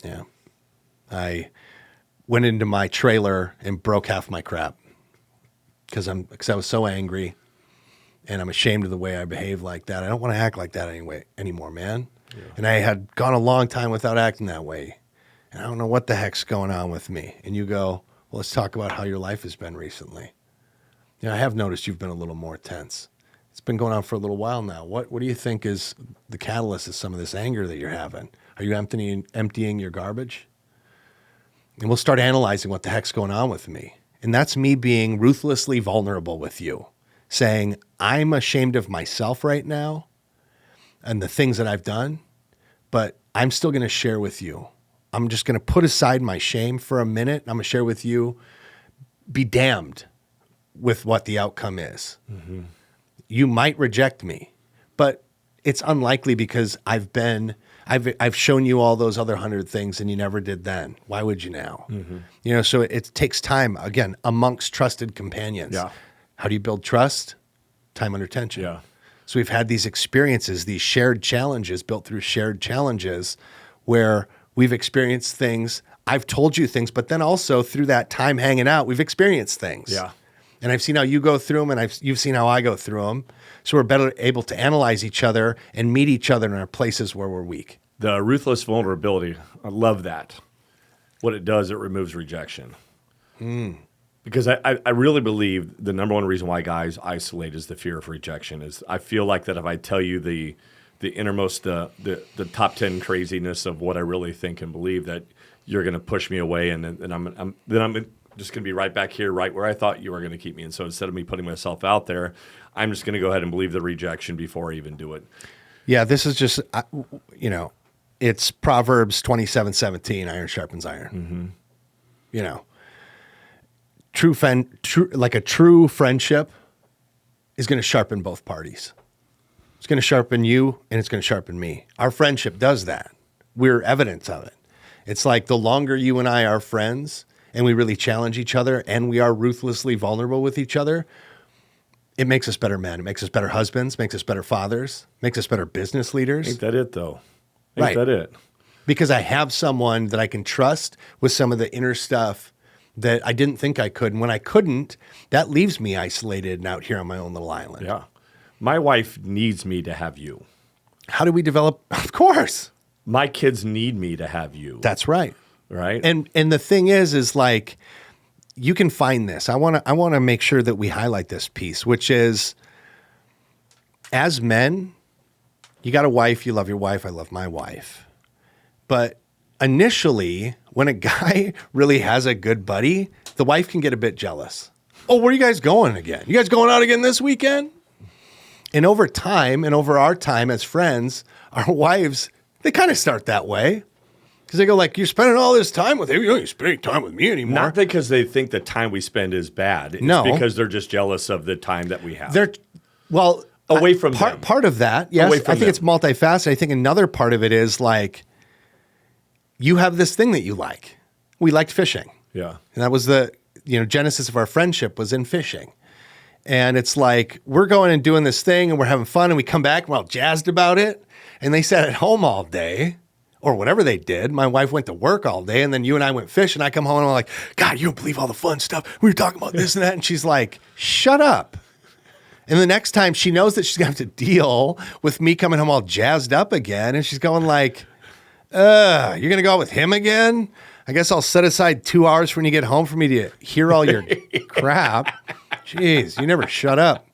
A: Yeah. I went into my trailer and broke half my crap because I was so angry and I'm ashamed of the way I behave like that. I don't want to act like that anymore, man. Yeah. And I had gone a long time without acting that way. And I don't know what the heck's going on with me. And you go, well, let's talk about how your life has been recently. I have noticed you've been a little more tense. It's been going on for a little while now. What do you think is the catalyst of some of this anger that you're having? Are you emptying your garbage? And we'll start analyzing what the heck's going on with me. And that's me being ruthlessly vulnerable with you, saying, I'm ashamed of myself right now and the things that I've done, but I'm still going to share with you. I'm just going to put aside my shame for a minute. I'm going to share with you, be damned with what the outcome is. Mm-hmm. You might reject me, but it's unlikely because I've shown you all those other 100 things and you never did then. Why would you now? Mm-hmm. So it takes time, again, amongst trusted companions. Yeah. How do you build trust? Time under tension. Yeah. So we've had these experiences, these shared challenges built through shared challenges where we've experienced things. I've told you things, but then also through that time hanging out, we've experienced things. Yeah. And I've seen how you go through them, and you've seen how I go through them. So we're better able to analyze each other and meet each other in our places where we're weak.
B: The ruthless vulnerability, I love that. What it does, it removes rejection. Because I really believe the number one reason why guys isolate is the fear of rejection. Is I feel like that if I tell you the innermost, the top 10 craziness of what I really think and believe, that you're going to push me away, and I'm just going to be right back here, right where I thought you were going to keep me. And so instead of me putting myself out there, I'm just going to go ahead and believe the rejection before I even do it.
A: Yeah, this is just, it's Proverbs 27:17, iron sharpens iron. Mm-hmm. Like a true friendship is going to sharpen both parties. It's going to sharpen you and it's going to sharpen me. Our friendship does that. We're evidence of it. It's like the longer you and I are friends and we really challenge each other and we are ruthlessly vulnerable with each other, it makes us better men. It makes us better husbands, makes us better fathers, makes us better business leaders.
B: Ain't that it, though? Ain't that it?
A: Because I have someone that I can trust with some of the inner stuff that I didn't think I could. And when I couldn't, that leaves me isolated and out here on my own little island.
B: Yeah. My wife needs me to have you.
A: How do we develop? Of course.
B: My kids need me to have you.
A: That's right.
B: Right.
A: And the thing is like, you can find this. I want to make sure that we highlight this piece, which is, as men, you got a wife, you love your wife, I love my wife. But initially, when a guy really has a good buddy, the wife can get a bit jealous. Oh, where are you guys going again? You guys going out again this weekend? And over time, and over our time as friends, our wives, they kind of start that way. Because they go like, you're spending all this time with him. You're spending time with me anymore.
B: Not because they think the time we spend is bad. It's because they're just jealous of the time that we have.
A: Away from them. Part of that, yes. I think it's multifaceted. I think another part of it is like, you have this thing that you like. We liked fishing.
B: Yeah.
A: And that was the genesis of our friendship was in fishing. And it's like, we're going and doing this thing and we're having fun and we come back and we're all jazzed about it. And they sat at home all day or whatever they did. My wife went to work all day and then you and I went fishing. I come home and I'm like, God, you don't believe all the fun stuff. We were talking about this and that. And she's like, shut up. And the next time she knows that she's going to have to deal with me coming home all jazzed up again. And she's going like, you're going to go out with him again? I guess I'll set aside 2 hours when you get home for me to hear all your crap. Jeez, you never shut up.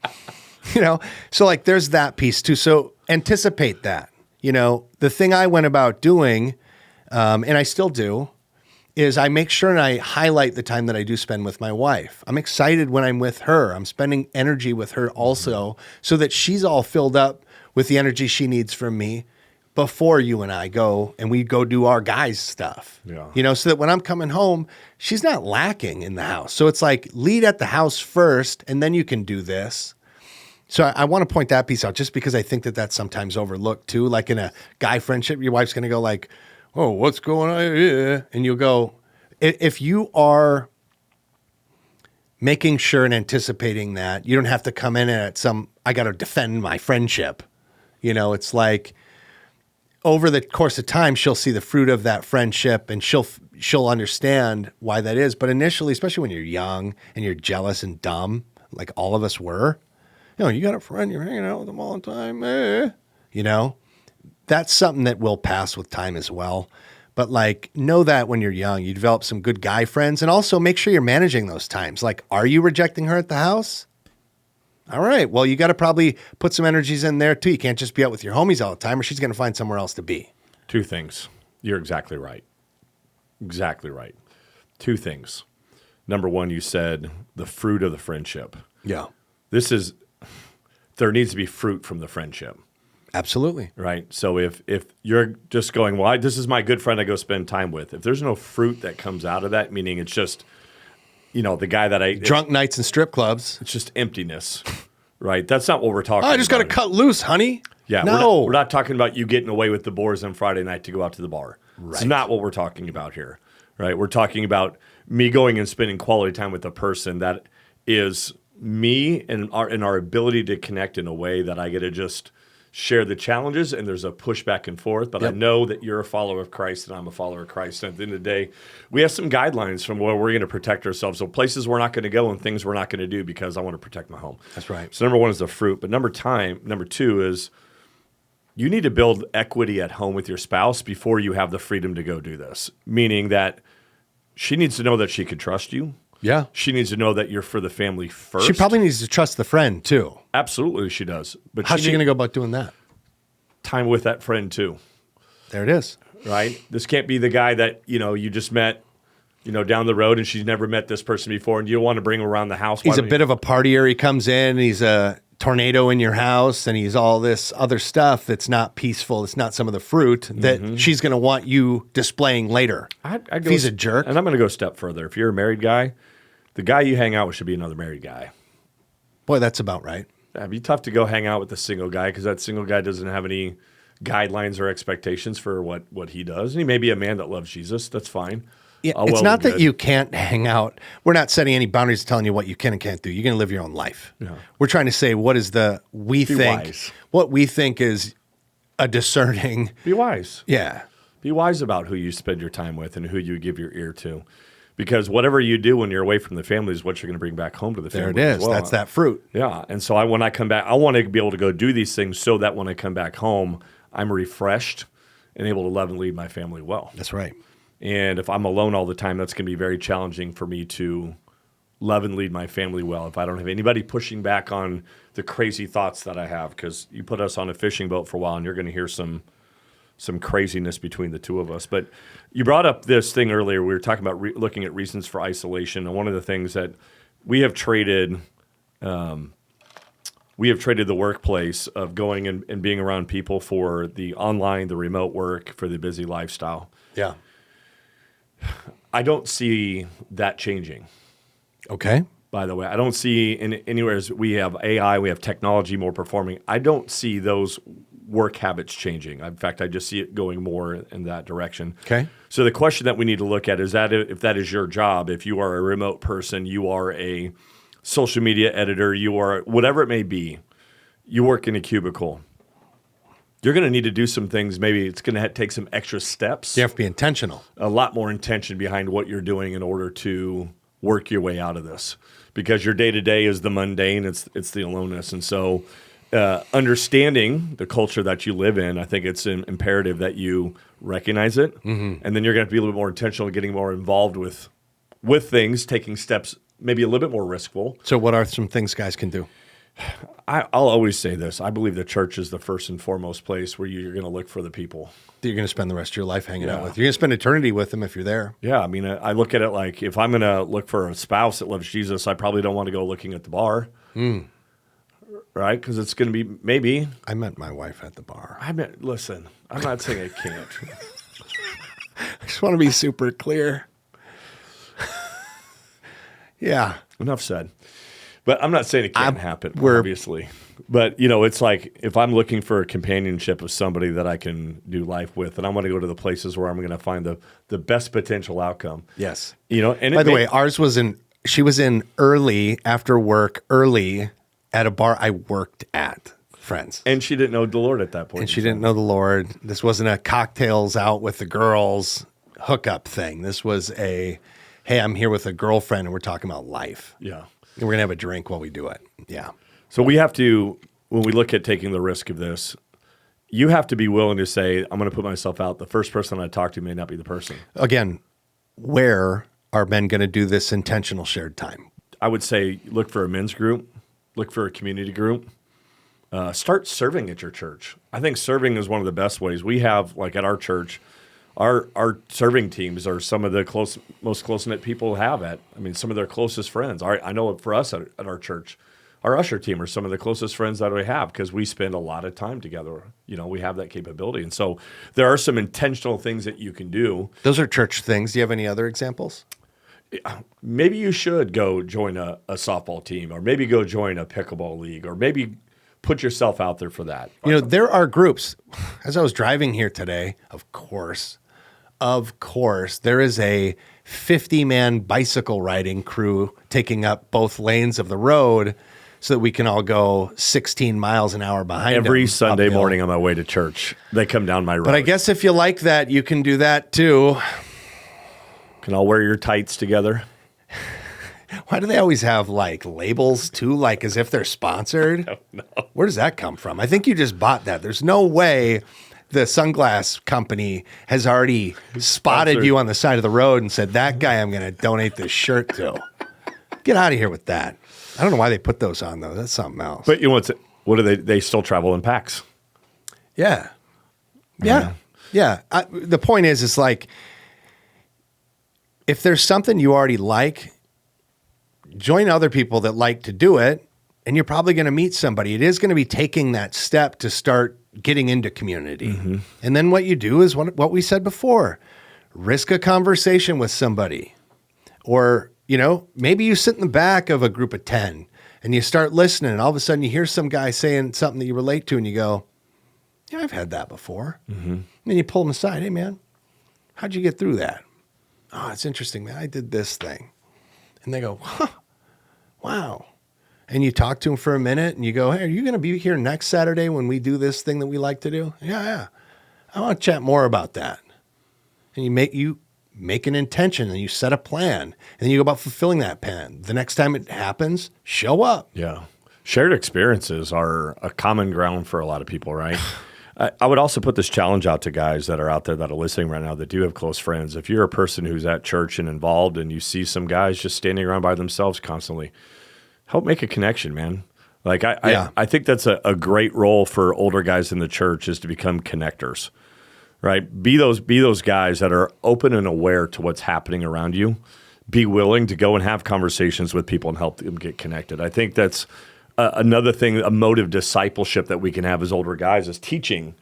A: So like there's that piece too. So anticipate that. The thing I went about doing, and I still do, is I make sure and I highlight the time that I do spend with my wife. I'm excited when I'm with her. I'm spending energy with her also so that she's all filled up with the energy she needs from me before you and I go and we go do our guys stuff. Yeah. So that when I'm coming home, she's not lacking in the house. So it's like lead at the house first and then you can do this. So I want to point that piece out just because I think that that's sometimes overlooked too. Like in a guy friendship, your wife's going to go like, oh, what's going on here? And you'll go, if you are making sure and anticipating that, you don't have to come in at I got to defend my friendship. It's like over the course of time, she'll see the fruit of that friendship and she'll understand why that is. But initially, especially when you're young and you're jealous and dumb, like all of us were, you got a friend, you're hanging out with them all the time. That's something that will pass with time as well. But like, know that when you're young, you develop some good guy friends and also make sure you're managing those times. Like, are you rejecting her at the house? All right. Well, you got to probably put some energies in there too. You can't just be out with your homies all the time or she's going to find somewhere else to be.
B: 2 things. You're exactly right. Exactly right. 2 things. Number 1, you said the fruit of the friendship.
A: Yeah.
B: There needs to be fruit from the friendship.
A: Absolutely.
B: Right. So if you're just going, well, this is my good friend I go spend time with. If there's no fruit that comes out of that, meaning it's just, the guy that
A: drunk nights and strip clubs.
B: It's just emptiness, right? That's not what we're talking about.
A: I just got to cut loose, honey.
B: Yeah.
A: No.
B: We're not talking about you getting away with the boars on Friday night to go out to the bar. Right. It's not what we're talking about here, right? We're talking about me going and spending quality time with a person that is me and our ability to connect in a way that I get to just share the challenges and there's a push back and forth, but I know that you're a follower of Christ and I'm a follower of Christ. And at the end of the day, we have some guidelines from where we're going to protect ourselves. So places we're not going to go and things we're not going to do because I want to protect my home.
A: That's right.
B: So number 1 is the fruit, but number 2 is you need to build equity at home with your spouse before you have the freedom to go do this. Meaning that she needs to know that she can trust you.
A: Yeah.
B: She needs to know that you're for the family first.
A: She probably needs to trust the friend too.
B: Absolutely, she does. But
A: how's she going to go about doing that?
B: Time with that friend too.
A: There it is.
B: Right? This can't be the guy that, you just met, down the road and she's never met this person before and you don't want to bring him around the house.
A: He's a bit of a partier. He comes in and he's a tornado in your house and he's all this other stuff that's not peaceful. It's not some of the fruit that she's going to want you displaying later. If he's a jerk.
B: And I'm going to go a step further. If you're a married guy, the guy you hang out with should be another married guy.
A: Boy, that's about right.
B: It'd be tough to go hang out with a single guy because that single guy doesn't have any guidelines or expectations for what he does. And he may be a man that loves Jesus. That's fine.
A: Yeah, it's not that you can't hang out. We're not setting any boundaries telling you what you can and can't do. You're going to live your own life. Yeah. We're trying to say what is what we think is a discerning.
B: Be wise.
A: Yeah.
B: Be wise about who you spend your time with and who you give your ear to. Because whatever you do when you're away from the family is what you're going to bring back home to the family.
A: There it is.
B: As well.
A: That's that fruit.
B: Yeah. And so when I come back, I want to be able to go do these things so that when I come back home, I'm refreshed and able to love and lead my family well.
A: That's right.
B: And if I'm alone all the time, that's going to be very challenging for me to love and lead my family well if I don't have anybody pushing back on the crazy thoughts that I have. Because you put us on a fishing boat for a while and you're going to hear some craziness between the two of us. But you brought up this thing earlier. We were talking about looking at reasons for isolation. And one of the things that we have traded the workplace of going and being around people for the online, the remote work, for the busy lifestyle.
A: Yeah.
B: I don't see that changing.
A: Okay.
B: By the way, I don't see anywhere we have AI, we have technology more performing. I don't see those work habits changing. In fact, I just see it going more in that direction.
A: Okay.
B: So the question that we need to look at is that if that is your job, if you are a remote person, you are a social media editor, you are whatever it may be, you work in a cubicle. You're going to need to do some things. Maybe it's going to take some extra steps.
A: You have to be intentional.
B: A lot more intention behind what you're doing in order to work your way out of this. Because your day-to-day is the mundane, it's the aloneness. And so understanding the culture that you live in, I think it's imperative that you recognize it. And then you're going to have to be a little bit more intentional, getting more involved with things, taking steps maybe a little bit more riskful.
A: So what are some things guys can do?
B: I'll always say this. I believe the church is the first and foremost place where you're going to look for the people
A: that you're going to spend the rest of your life hanging out with. You're going to spend eternity with them if you're there.
B: Yeah, I mean, I look at it like if I'm going to look for a spouse that loves Jesus, I probably don't want to go looking at the bar, right? Because it's going to be maybe.
A: I met my wife at the bar.
B: Listen, I'm not saying I can't.
A: I just want to be super clear. Yeah.
B: Enough said. But I'm not saying it can't happen, obviously. But, it's like if I'm looking for a companionship of somebody that I can do life with, and I'm going to go to the places where I'm going to find the best potential outcome.
A: Yes.
B: And
A: by the way, she was in early, after work, early at a bar I worked at, friends.
B: And she didn't know the Lord at that point.
A: And she didn't know the Lord. This wasn't a cocktails out with the girls hookup thing. This was hey, I'm here with a girlfriend and we're talking about life.
B: Yeah.
A: And we're going to have a drink while we do it. Yeah.
B: So we have to, when we look at taking the risk of this, you have to be willing to say, I'm going to put myself out. The first person I talk to may not be the person.
A: Again, where are men going to do this intentional shared time?
B: I would say look for a men's group, look for a community group, start serving at your church. I think serving is one of the best ways. We have, like at our church, our serving teams are some of the most close-knit people have some of their closest friends. I know for us at our church, our usher team are some of the closest friends that we have because we spend a lot of time together. We have that capability. And so there are some intentional things that you can do.
A: Those are church things. Do you have any other examples?
B: Maybe you should go join a softball team, or maybe go join a pickleball league, or maybe put yourself out there for that.
A: There are groups. As I was driving here today, of course, there is a 50-man bicycle riding crew taking up both lanes of the road so that we can all go 16 miles an hour behind them.
B: Every Sunday morning on my way to church, they come down my road.
A: But I guess if you like that, you can do that too.
B: Can all wear your tights together?
A: Why do they always have labels too, as if they're sponsored?
B: I don't know.
A: Where does that come from? I think you just bought that. There's no way the sunglass company has already spotted you on the side of the road and said, that guy I'm going to donate this shirt to. Get out of here with that. I don't know why they put those on, though. That's something else.
B: But what do they still travel in packs?
A: Yeah. Yeah. Yeah. The point is, it's if there's something you already like, join other people that like to do it, and you're probably going to meet somebody. It is going to be taking that step to start getting into community. Mm-hmm. And then what you do is what we said before, risk a conversation with somebody. Or, maybe you sit in the back of a group of 10 and you start listening, and all of a sudden you hear some guy saying something that you relate to, and you go, yeah, I've had that before. Mm-hmm. And then you pull them aside. Hey, man, how'd you get through that? Oh, it's interesting, man. I did this thing. And they go, huh, wow. And you talk to them for a minute and you go, hey, are you going to be here next Saturday when we do this thing that we like to do? Yeah. I want to chat more about that. And you make an intention and you set a plan, and then you go about fulfilling that plan. The next time it happens, show up.
B: Yeah. Shared experiences are a common ground for a lot of people, right? I would also put this challenge out to guys that are out there that are listening right now that do have close friends. If you're a person who's at church and involved and you see some guys just standing around by themselves constantly, help make a connection, man. I think that's a great role for older guys in the church, is to become connectors, right? Be those guys that are open and aware to what's happening around you. Be willing to go and have conversations with people and help them get connected. I think that's another thing, a mode of discipleship that we can have as older guys, is teaching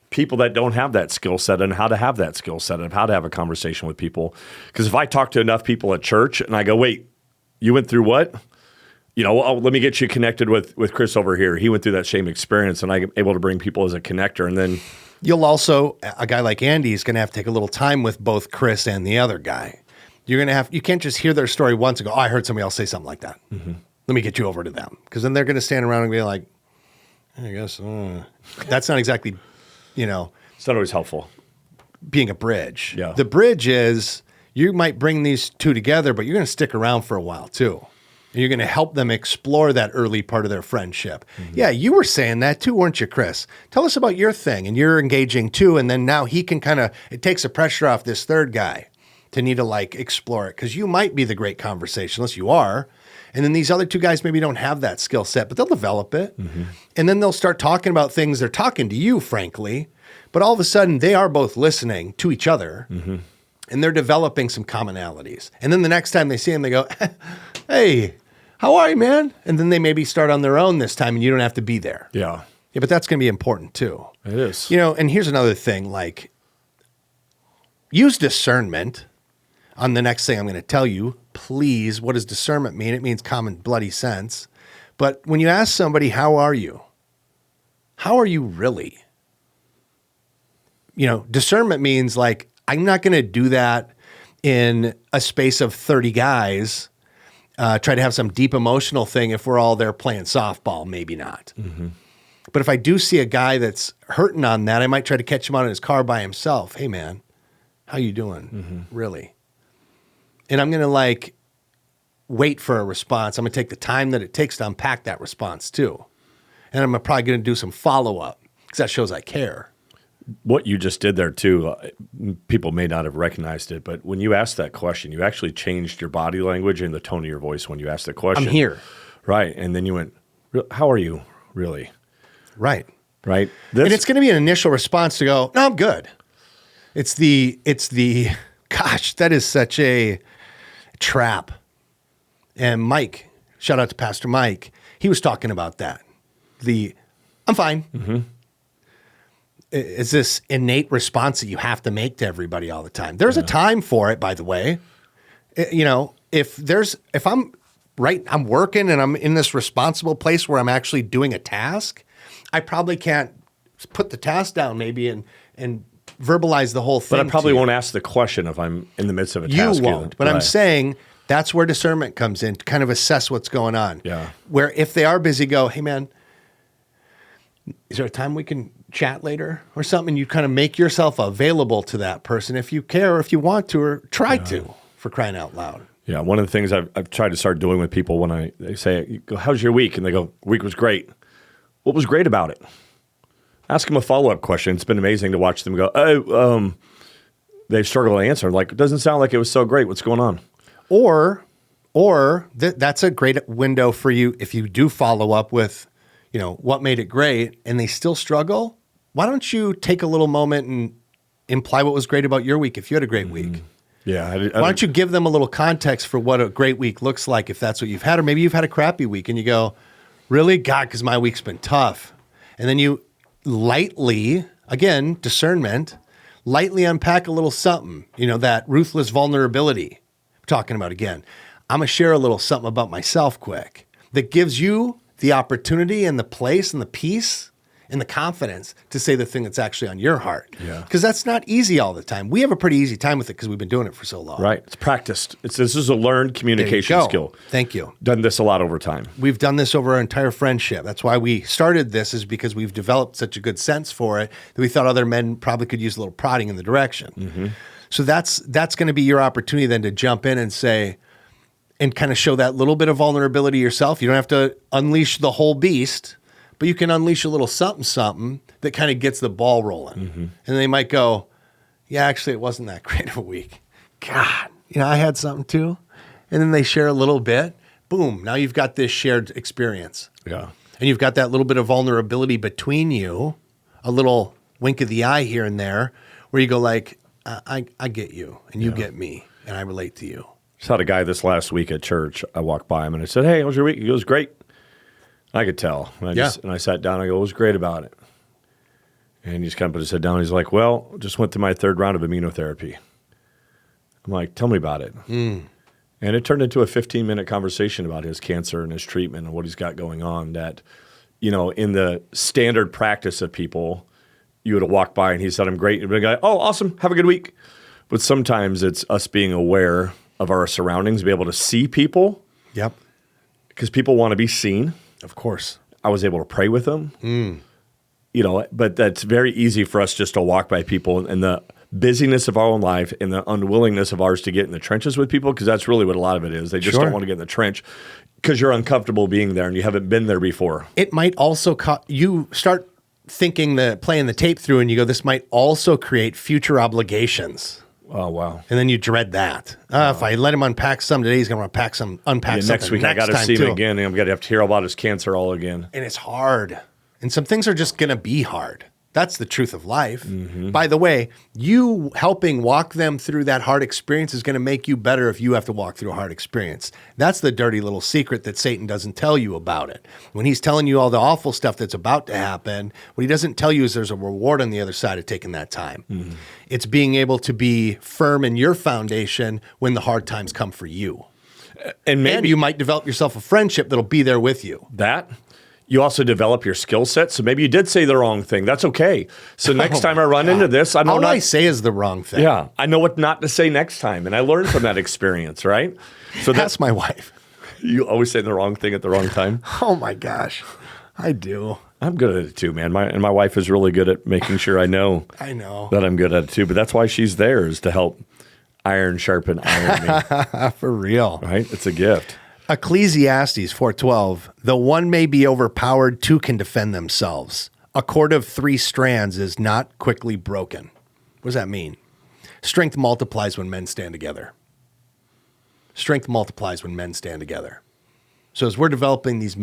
B: people that don't have that skill set and how to have that skill set and how to have a conversation with people. Because if I talk to enough people at church and I go, wait, you went through what? let me get you connected with Chris over here. He went through that same experience, and I'm able to bring people as a connector. And then
A: you'll also, a guy like Andy is going to have to take a little time with both Chris and the other guy. You can't just hear their story once and go, oh, I heard somebody else say something like that. Mm-hmm. Let me get you over to them. Because then they're going to stand around and be like, I guess that's not exactly,
B: it's not always helpful.
A: Being a bridge.
B: Yeah.
A: The bridge is you might bring these two together, but you're going to stick around for a while too. And you're going to help them explore that early part of their friendship. Mm-hmm. Yeah, you were saying that too, weren't you, Chris? Tell us about your thing. And you're engaging too. And then now he can it takes the pressure off this third guy to need to explore it. Because you might be the great conversationalist. You are. And then these other two guys maybe don't have that skill set, but they'll develop it. Mm-hmm. And then they'll start talking about things. They're talking to you, frankly. But all of a sudden, they are both listening to each other. Mm-hmm. And they're developing some commonalities. And then the next time they see him, they go, hey, how are you, man? And then they maybe start on their own this time, and you don't have to be there.
B: Yeah.
A: Yeah, but that's going to be important, too.
B: It is.
A: And here's another thing, use discernment on the next thing I'm going to tell you. Please, what does discernment mean? It means common bloody sense. But when you ask somebody, how are you? How are you really? Discernment means I'm not going to do that in a space of 30 guys, try to have some deep emotional thing if we're all there playing softball, maybe not. Mm-hmm. But if I do see a guy that's hurting on that, I might try to catch him out in his car by himself. Hey, man, how you doing? Mm-hmm. Really? And I'm going to wait for a response. I'm going to take the time that it takes to unpack that response too. And I'm probably going to do some follow-up because that shows I care.
B: What you just did there too, people may not have recognized it, but when you asked that question, you actually changed your body language and the tone of your voice when you asked the question.
A: I'm here.
B: Right. And then you went, how are you really?
A: Right.
B: Right.
A: And it's going to be an initial response to go, no, I'm good. It's the, gosh, that is such a trap. And Mike, shout out to Pastor Mike, he was talking about that. I'm fine. Mm-hmm. Is this innate response that you have to make to everybody all the time? There's a time for it, by the way. If I'm working and I'm in this responsible place where I'm actually doing a task, I probably can't put the task down maybe and verbalize the whole thing.
B: But I probably won't ask the question if I'm in the midst of a task.
A: You won't. But right. I'm saying that's where discernment comes in to kind of assess what's going on.
B: Yeah.
A: Where if they are busy, go, hey, man, is there a time we can chat later or something? You kind of make yourself available to that person if you care or if you want to or try to, for crying out loud.
B: Yeah, one of the things I've tried to start doing with people when they say, how's your week? And they go, week was great. What was great about it? Ask them a follow-up question. It's been amazing to watch them go, they struggle to answer. It doesn't sound like it was so great. What's going on?
A: Or that's a great window for you if you do follow up with, what made it great and they still struggle. Why don't you take a little moment and imply what was great about your week if you had a great week?
B: Yeah.
A: Why don't you give them a little context for what a great week looks like if that's what you've had, or maybe you've had a crappy week and you go, really? God, because my week's been tough. And then you lightly, again, discernment, lightly unpack a little something, that ruthless vulnerability I'm talking about again. I'm going to share a little something about myself quick that gives you the opportunity and the place and the peace and the confidence to say the thing that's actually on your heart.
B: Yeah.
A: Because that's not easy all the time. We have a pretty easy time with it because we've been doing it for so long.
B: Right. It's practiced. This is a learned communication skill.
A: Thank you.
B: Done this a lot over time.
A: We've done this over our entire friendship. That's why we started this, is because we've developed such a good sense for it that we thought other men probably could use a little prodding in the direction. Mm-hmm. So that's going to be your opportunity then to jump in and say, and kind of show that little bit of vulnerability yourself. You don't have to unleash the whole beast, but you can unleash a little something that kind of gets the ball rolling. Mm-hmm. And they might go, yeah, actually, it wasn't that great of a week. God, I had something too. And then they share a little bit. Boom, now you've got this shared experience.
B: Yeah.
A: And you've got that little bit of vulnerability between you, a little wink of the eye here and there, where you go I get you, and you get me, and I relate to you.
B: Just had a guy this last week at church. I walked by him and I said, hey, how was your week? He goes, great. I could tell. And I sat down and I go, what was great about it? And he just kind of put his head down. He's like, well, just went through my third round of immunotherapy. I'm like, tell me about it. Mm. And it turned into a 15-minute conversation about his cancer and his treatment and what he's got going on that, in the standard practice of people, you would have walked by and he said, I'm great. And the guy, oh, awesome. Have a good week. But sometimes it's us being aware of our surroundings, be able to see people.
A: Yep.
B: Because people want to be seen.
A: Of course.
B: I was able to pray with them. But that's very easy for us just to walk by people and the busyness of our own life and the unwillingness of ours to get in the trenches with people, because that's really what a lot of it is. They just don't want to get in the trench because you're uncomfortable being there and you haven't been there before.
A: It might also you start thinking playing the tape through and you go, this might also create future obligations.
B: Oh, wow.
A: And then you dread that. If I let him unpack some today, he's going to unpack something
B: next week I got to see him again, and I'm going to have to hear about his cancer all again.
A: And it's hard. And some things are just going to be hard. That's the truth of life. By the way, you helping walk them through that hard experience is going to make you better if you have to walk through a hard experience. That's the dirty little secret that Satan doesn't tell you about it. When he's telling you all the awful stuff that's about to happen, what he doesn't tell you is there's a reward on the other side of taking that time. It's being able to be firm in your foundation when the hard times come for you. And you might develop yourself a friendship that'll be there with you.
B: You also develop your skill set. So maybe you did say the wrong thing. That's okay. So next time I run into this, I know
A: all I say is the wrong thing.
B: Yeah, I know what not to say next time. And I learned from that experience, right?
A: So that's my wife.
B: You always say the wrong thing at the wrong time?
A: Oh, my gosh. I do.
B: I'm good at it too, man. My wife is really good at making sure I know that I'm good at it too. But that's why she's there, is to help iron sharpen iron me.
A: For real.
B: Right? It's a gift.
A: Ecclesiastes 4:12, though one may be overpowered, two can defend themselves. A cord of 3 strands is not quickly broken. What does that mean? Strength multiplies when men stand together. Strength multiplies when men stand together. So as we're developing these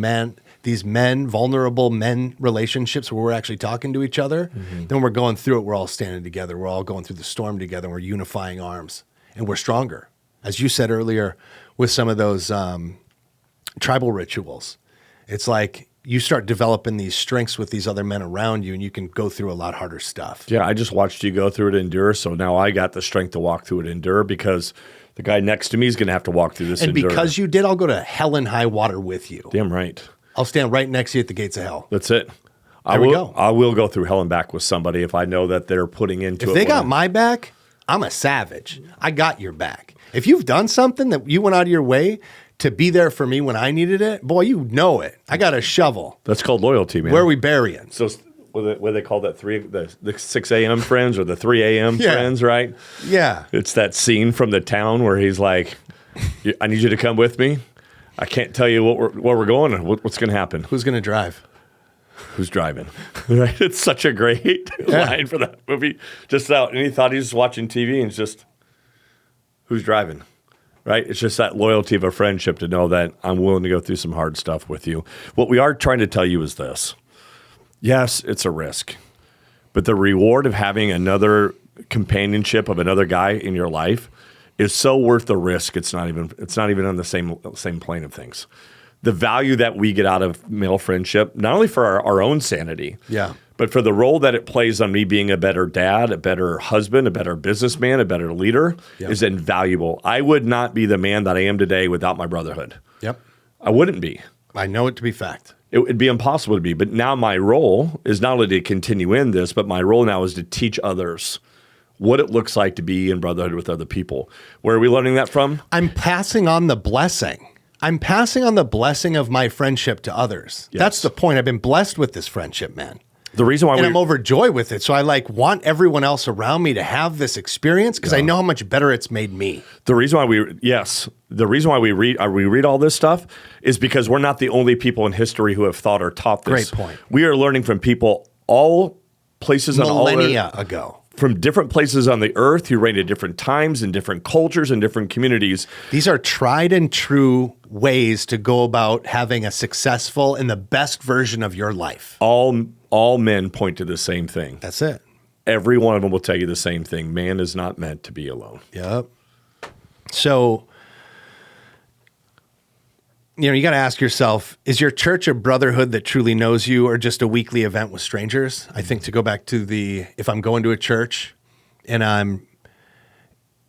A: vulnerable men relationships where we're actually talking to each other, then we're going through it, we're all standing together, we're all going through the storm together, we're unifying arms, and we're stronger. As you said earlier, with some of those tribal rituals, it's like you start developing these strengths with these other men around you, and you can go through a lot harder stuff.
B: Yeah, I just watched you go through it and endure, so now I got the strength to walk through it and endure, because the guy next to me is going to have to walk through this and endure.
A: Because you did, I'll go to hell and high water with you.
B: Damn right.
A: I'll stand right next to you at the gates of hell.
B: That's it.
A: There we go.
B: I will go through hell and back with somebody if I know that they're putting into it.
A: If they got my back, I'm a savage. I got your back. If you've done something that you went out of your way to be there for me when I needed it, boy, you know it. I got a shovel.
B: That's called loyalty, man.
A: Where are we burying?
B: So what they call that, the 6 a.m. friends or the 3 a.m. friends, right?
A: Yeah.
B: It's that scene from The Town where he's like, I need you to come with me. I can't tell you where we're going and what's going to happen.
A: Who's going to drive?
B: Who's driving? Right? It's such a great line for that movie. Just out. And he thought he was watching TV, and it's just, who's driving? Right? It's just that loyalty of a friendship to know that I'm willing to go through some hard stuff with you. What we are trying to tell you is this. Yes, it's a risk, but the reward of having another companionship of another guy in your life is so worth the risk. It's not even on the same plane of things. The value that we get out of male friendship, not only for our own sanity, but for the role that it plays on me being a better dad, a better husband, a better businessman, a better leader, is invaluable. I would not be the man that I am today without my brotherhood.
A: Yep.
B: I wouldn't be.
A: I know it to be fact.
B: It would be impossible to be. But now my role is not only to continue in this, but my role now is to teach others what it looks like to be in brotherhood with other people. Where are we learning that from?
A: I'm passing on the blessing. I'm passing on the blessing of my friendship to others. Yes. That's the point. I've been blessed with this friendship, man.
B: The reason why
A: I'm overjoyed with it. So I want everyone else around me to have this experience because I know how much better it's made me.
B: The reason why we read all this stuff is because we're not the only people in history who have thought or taught this.
A: Great point.
B: We are learning from people all places
A: millennia ago.
B: From different places on the earth who reigned at different times in different cultures and different communities.
A: These are tried and true ways to go about having a successful and the best version of your life.
B: All men point to the same thing.
A: That's it.
B: Every one of them will tell you the same thing. Man is not meant to be alone.
A: Yep. So, you got to ask yourself, is your church a brotherhood that truly knows you or just a weekly event with strangers? I think to go back to if I'm going to a church and I'm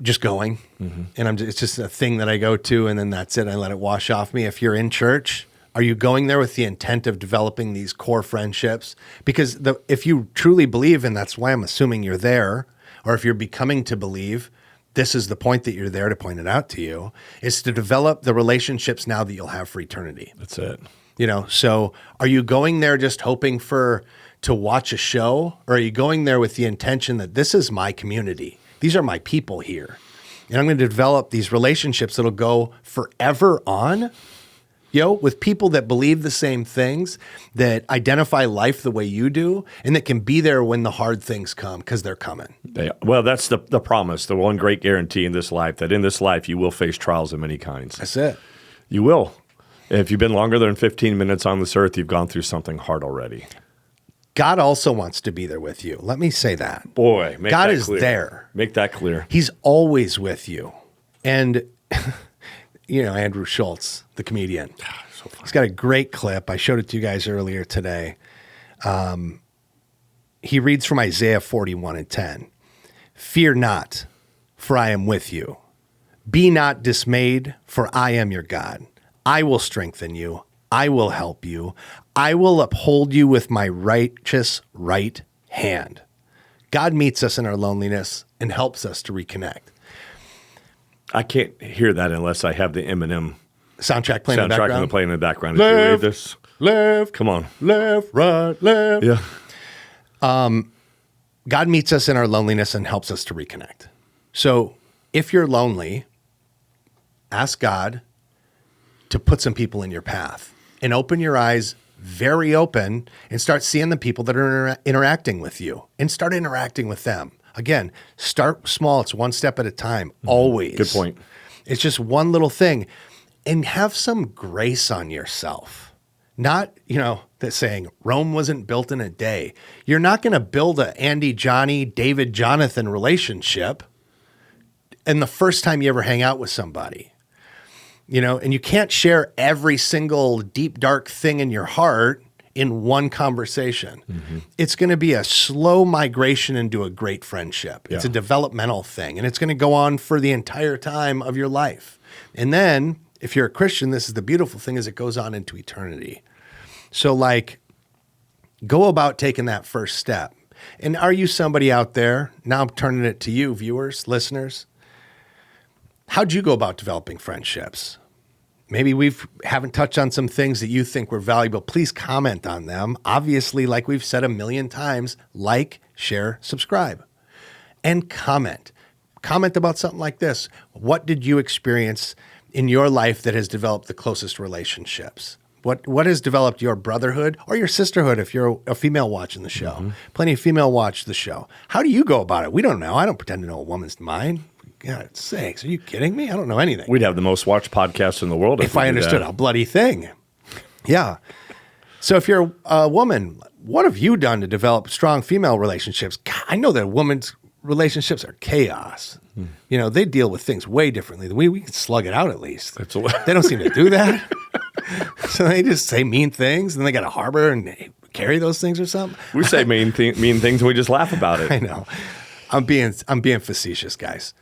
A: just going. And it's just a thing that I go to, and then that's it. I let it wash off me. If you're in church, are you going there with the intent of developing these core friendships? Because if you truly believe, and that's why I'm assuming you're there, or if you're becoming to believe, this is the point that you're there to point it out to you, is to develop the relationships now that you'll have for eternity.
B: That's it.
A: So are you going there just hoping to watch a show, or are you going there with the intention that this is my community? These are my people here. And I'm going to develop these relationships that'll go forever on, with people that believe the same things, that identify life the way you do, and that can be there when the hard things come, because they're coming.
B: Well, that's the promise, the one great guarantee in this life, that in this life you will face trials of many kinds.
A: That's it.
B: You will. If you've been longer than 15 minutes on this earth, you've gone through something hard already.
A: God also wants to be there with you. Let me say that.
B: Boy,
A: God is there.
B: Make that clear.
A: He's always with you. And, Andrew Schultz, the comedian,
B: So funny.
A: He's got a great clip. I showed it to you guys earlier today. He reads from Isaiah 41:10. Fear not, for I am with you. Be not dismayed, for I am your God. I will strengthen you. I will help you. I will uphold you with my righteous right hand. God meets us in our loneliness and helps us to reconnect.
B: I can't hear that unless I have the Eminem
A: Soundtrack playing in the background.
B: playing in the background. If you read this,
A: left,
B: come on,
A: left, right, left.
B: yeah.
A: God meets us in our loneliness and helps us to reconnect. So if you're lonely, ask God to put some people in your path and open your eyes very open and start seeing the people that are interacting with you and start interacting with them. Again, start small. It's one step at a time, always.
B: Good point.
A: It's just one little thing. And have some grace on yourself. Not, that saying Rome wasn't built in a day. You're not going to build a Andy, Johnny, David, Jonathan relationship in the first time you ever hang out with somebody. And you can't share every single deep, dark thing in your heart in one conversation. It's going to be a slow migration into a great friendship. It's a developmental thing, and it's going to go on for the entire time of your life. And then, if you're a Christian, this is the beautiful thing, is it goes on into eternity. So, go about taking that first step. And are you somebody out there, now I'm turning it to you, viewers, listeners, how'd you go about developing friendships? Maybe we haven't touched on some things that you think were valuable. Please comment on them. Obviously, like we've said a million times, like, share, subscribe, and comment. Comment about something like this. What did you experience in your life that has developed the closest relationships? What has developed your brotherhood or your sisterhood if you're a female watching the show? Plenty of female watch the show. How do you go about it? We don't know. I don't pretend to know a woman's mind. God sakes, are you kidding me? I don't know anything.
B: We'd have the most watched podcast in the world
A: if I understood a bloody thing. Yeah. So if you're a woman, what have you done to develop strong female relationships? God, I know that women's relationships are chaos. They deal with things way differently. We can slug it out at least. They don't seem to do that. So they just say mean things, and they got to harbor and carry those things or something.
B: We say mean things, and we just laugh about it.
A: I know. I'm being facetious, guys.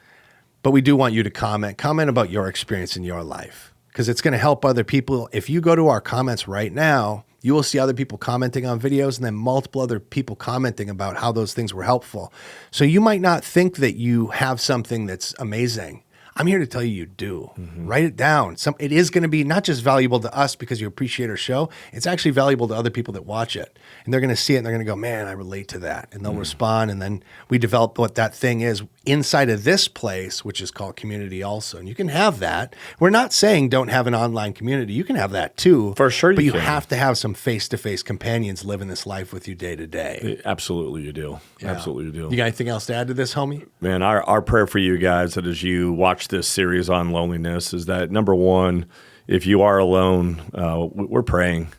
A: But we do want you to comment about your experience in your life, because it's going to help other people. If you go to our comments right now, you will see other people commenting on videos and then multiple other people commenting about how those things were helpful. So you might not think that you have something that's amazing. I'm here to tell you do. Write it down. It is going to be not just valuable to us because you appreciate our show. It's actually valuable to other people that watch it. And they're going to see it and they're going to go, man, I relate to that. And they'll respond. And then we develop what that thing is inside of this place, which is called community also. And you can have that. We're not saying don't have an online community. You can have that too.
B: For sure
A: But you
B: can.
A: have to have some face-to-face companions living this life with you day to day.
B: Absolutely you do.
A: Yeah.
B: Absolutely you do.
A: You got anything else to add to this, homie?
B: Man, our prayer for you guys that as you watch this series on loneliness is that, number one, if you are alone, we're praying.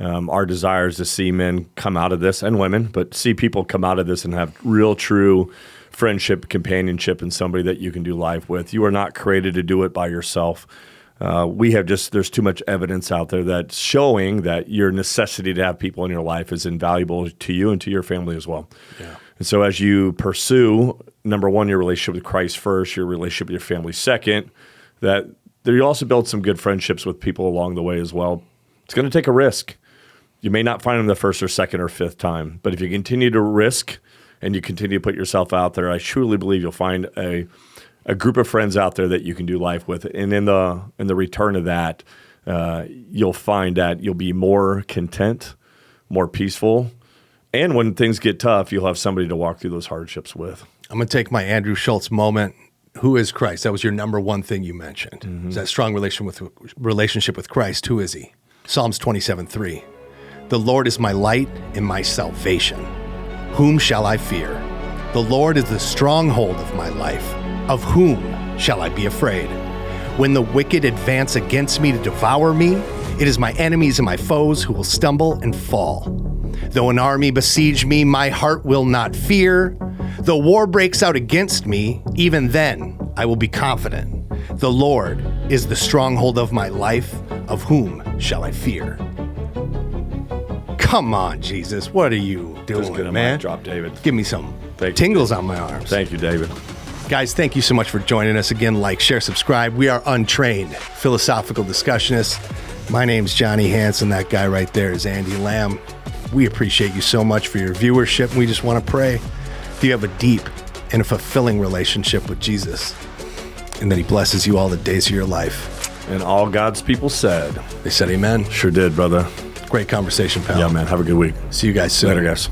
B: Our desire is to see men come out of this, and women, but see people come out of this and have real, true friendship, companionship, and somebody that you can do life with. You are not created to do it by yourself. There's too much evidence out there that's showing that your necessity to have people in your life is invaluable to you and to your family as well.
A: Yeah.
B: And so as you pursue number one, your relationship with Christ first, your relationship with your family second, that you also build some good friendships with people along the way as well. It's going to take a risk. You may not find them the first or second or fifth time, but if you continue to risk and you continue to put yourself out there, I truly believe you'll find a group of friends out there that you can do life with. And in the return of that, you'll find that you'll be more content, more peaceful. And when things get tough, you'll have somebody to walk through those hardships with.
A: I'm going to take my Andrew Schultz moment. Who is Christ? That was your number one thing you mentioned.
B: Mm-hmm.
A: Is that strong relationship with Christ. Who is he? Psalms 27:3. The Lord is my light and my salvation. Whom shall I fear? The Lord is the stronghold of my life. Of whom shall I be afraid? When the wicked advance against me to devour me, it is my enemies and my foes who will stumble and fall. Though an army besiege me, my heart will not fear. Though war breaks out against me, even then I will be confident. The Lord is the stronghold of my life. Of whom shall I fear? Come on, Jesus. What are you doing, man?
B: Drop, David.
A: Give me some
B: Thank
A: tingles
B: you.
A: on my arms.
B: Thank you, David.
A: Guys, thank you so much for joining us again. Like, share, subscribe. We are Untrained, philosophical discussionists. My name's Johnny Hansen. That guy right there is Andy Lamb. We appreciate you so much for your viewership. And we just want to pray that you have a deep and a fulfilling relationship with Jesus, and that he blesses you all the days of your life.
B: And all God's people said.
A: They said amen.
B: Sure did, brother.
A: Great conversation, pal.
B: Yeah, man. Have a good week.
A: See you guys soon.
B: Later, guys.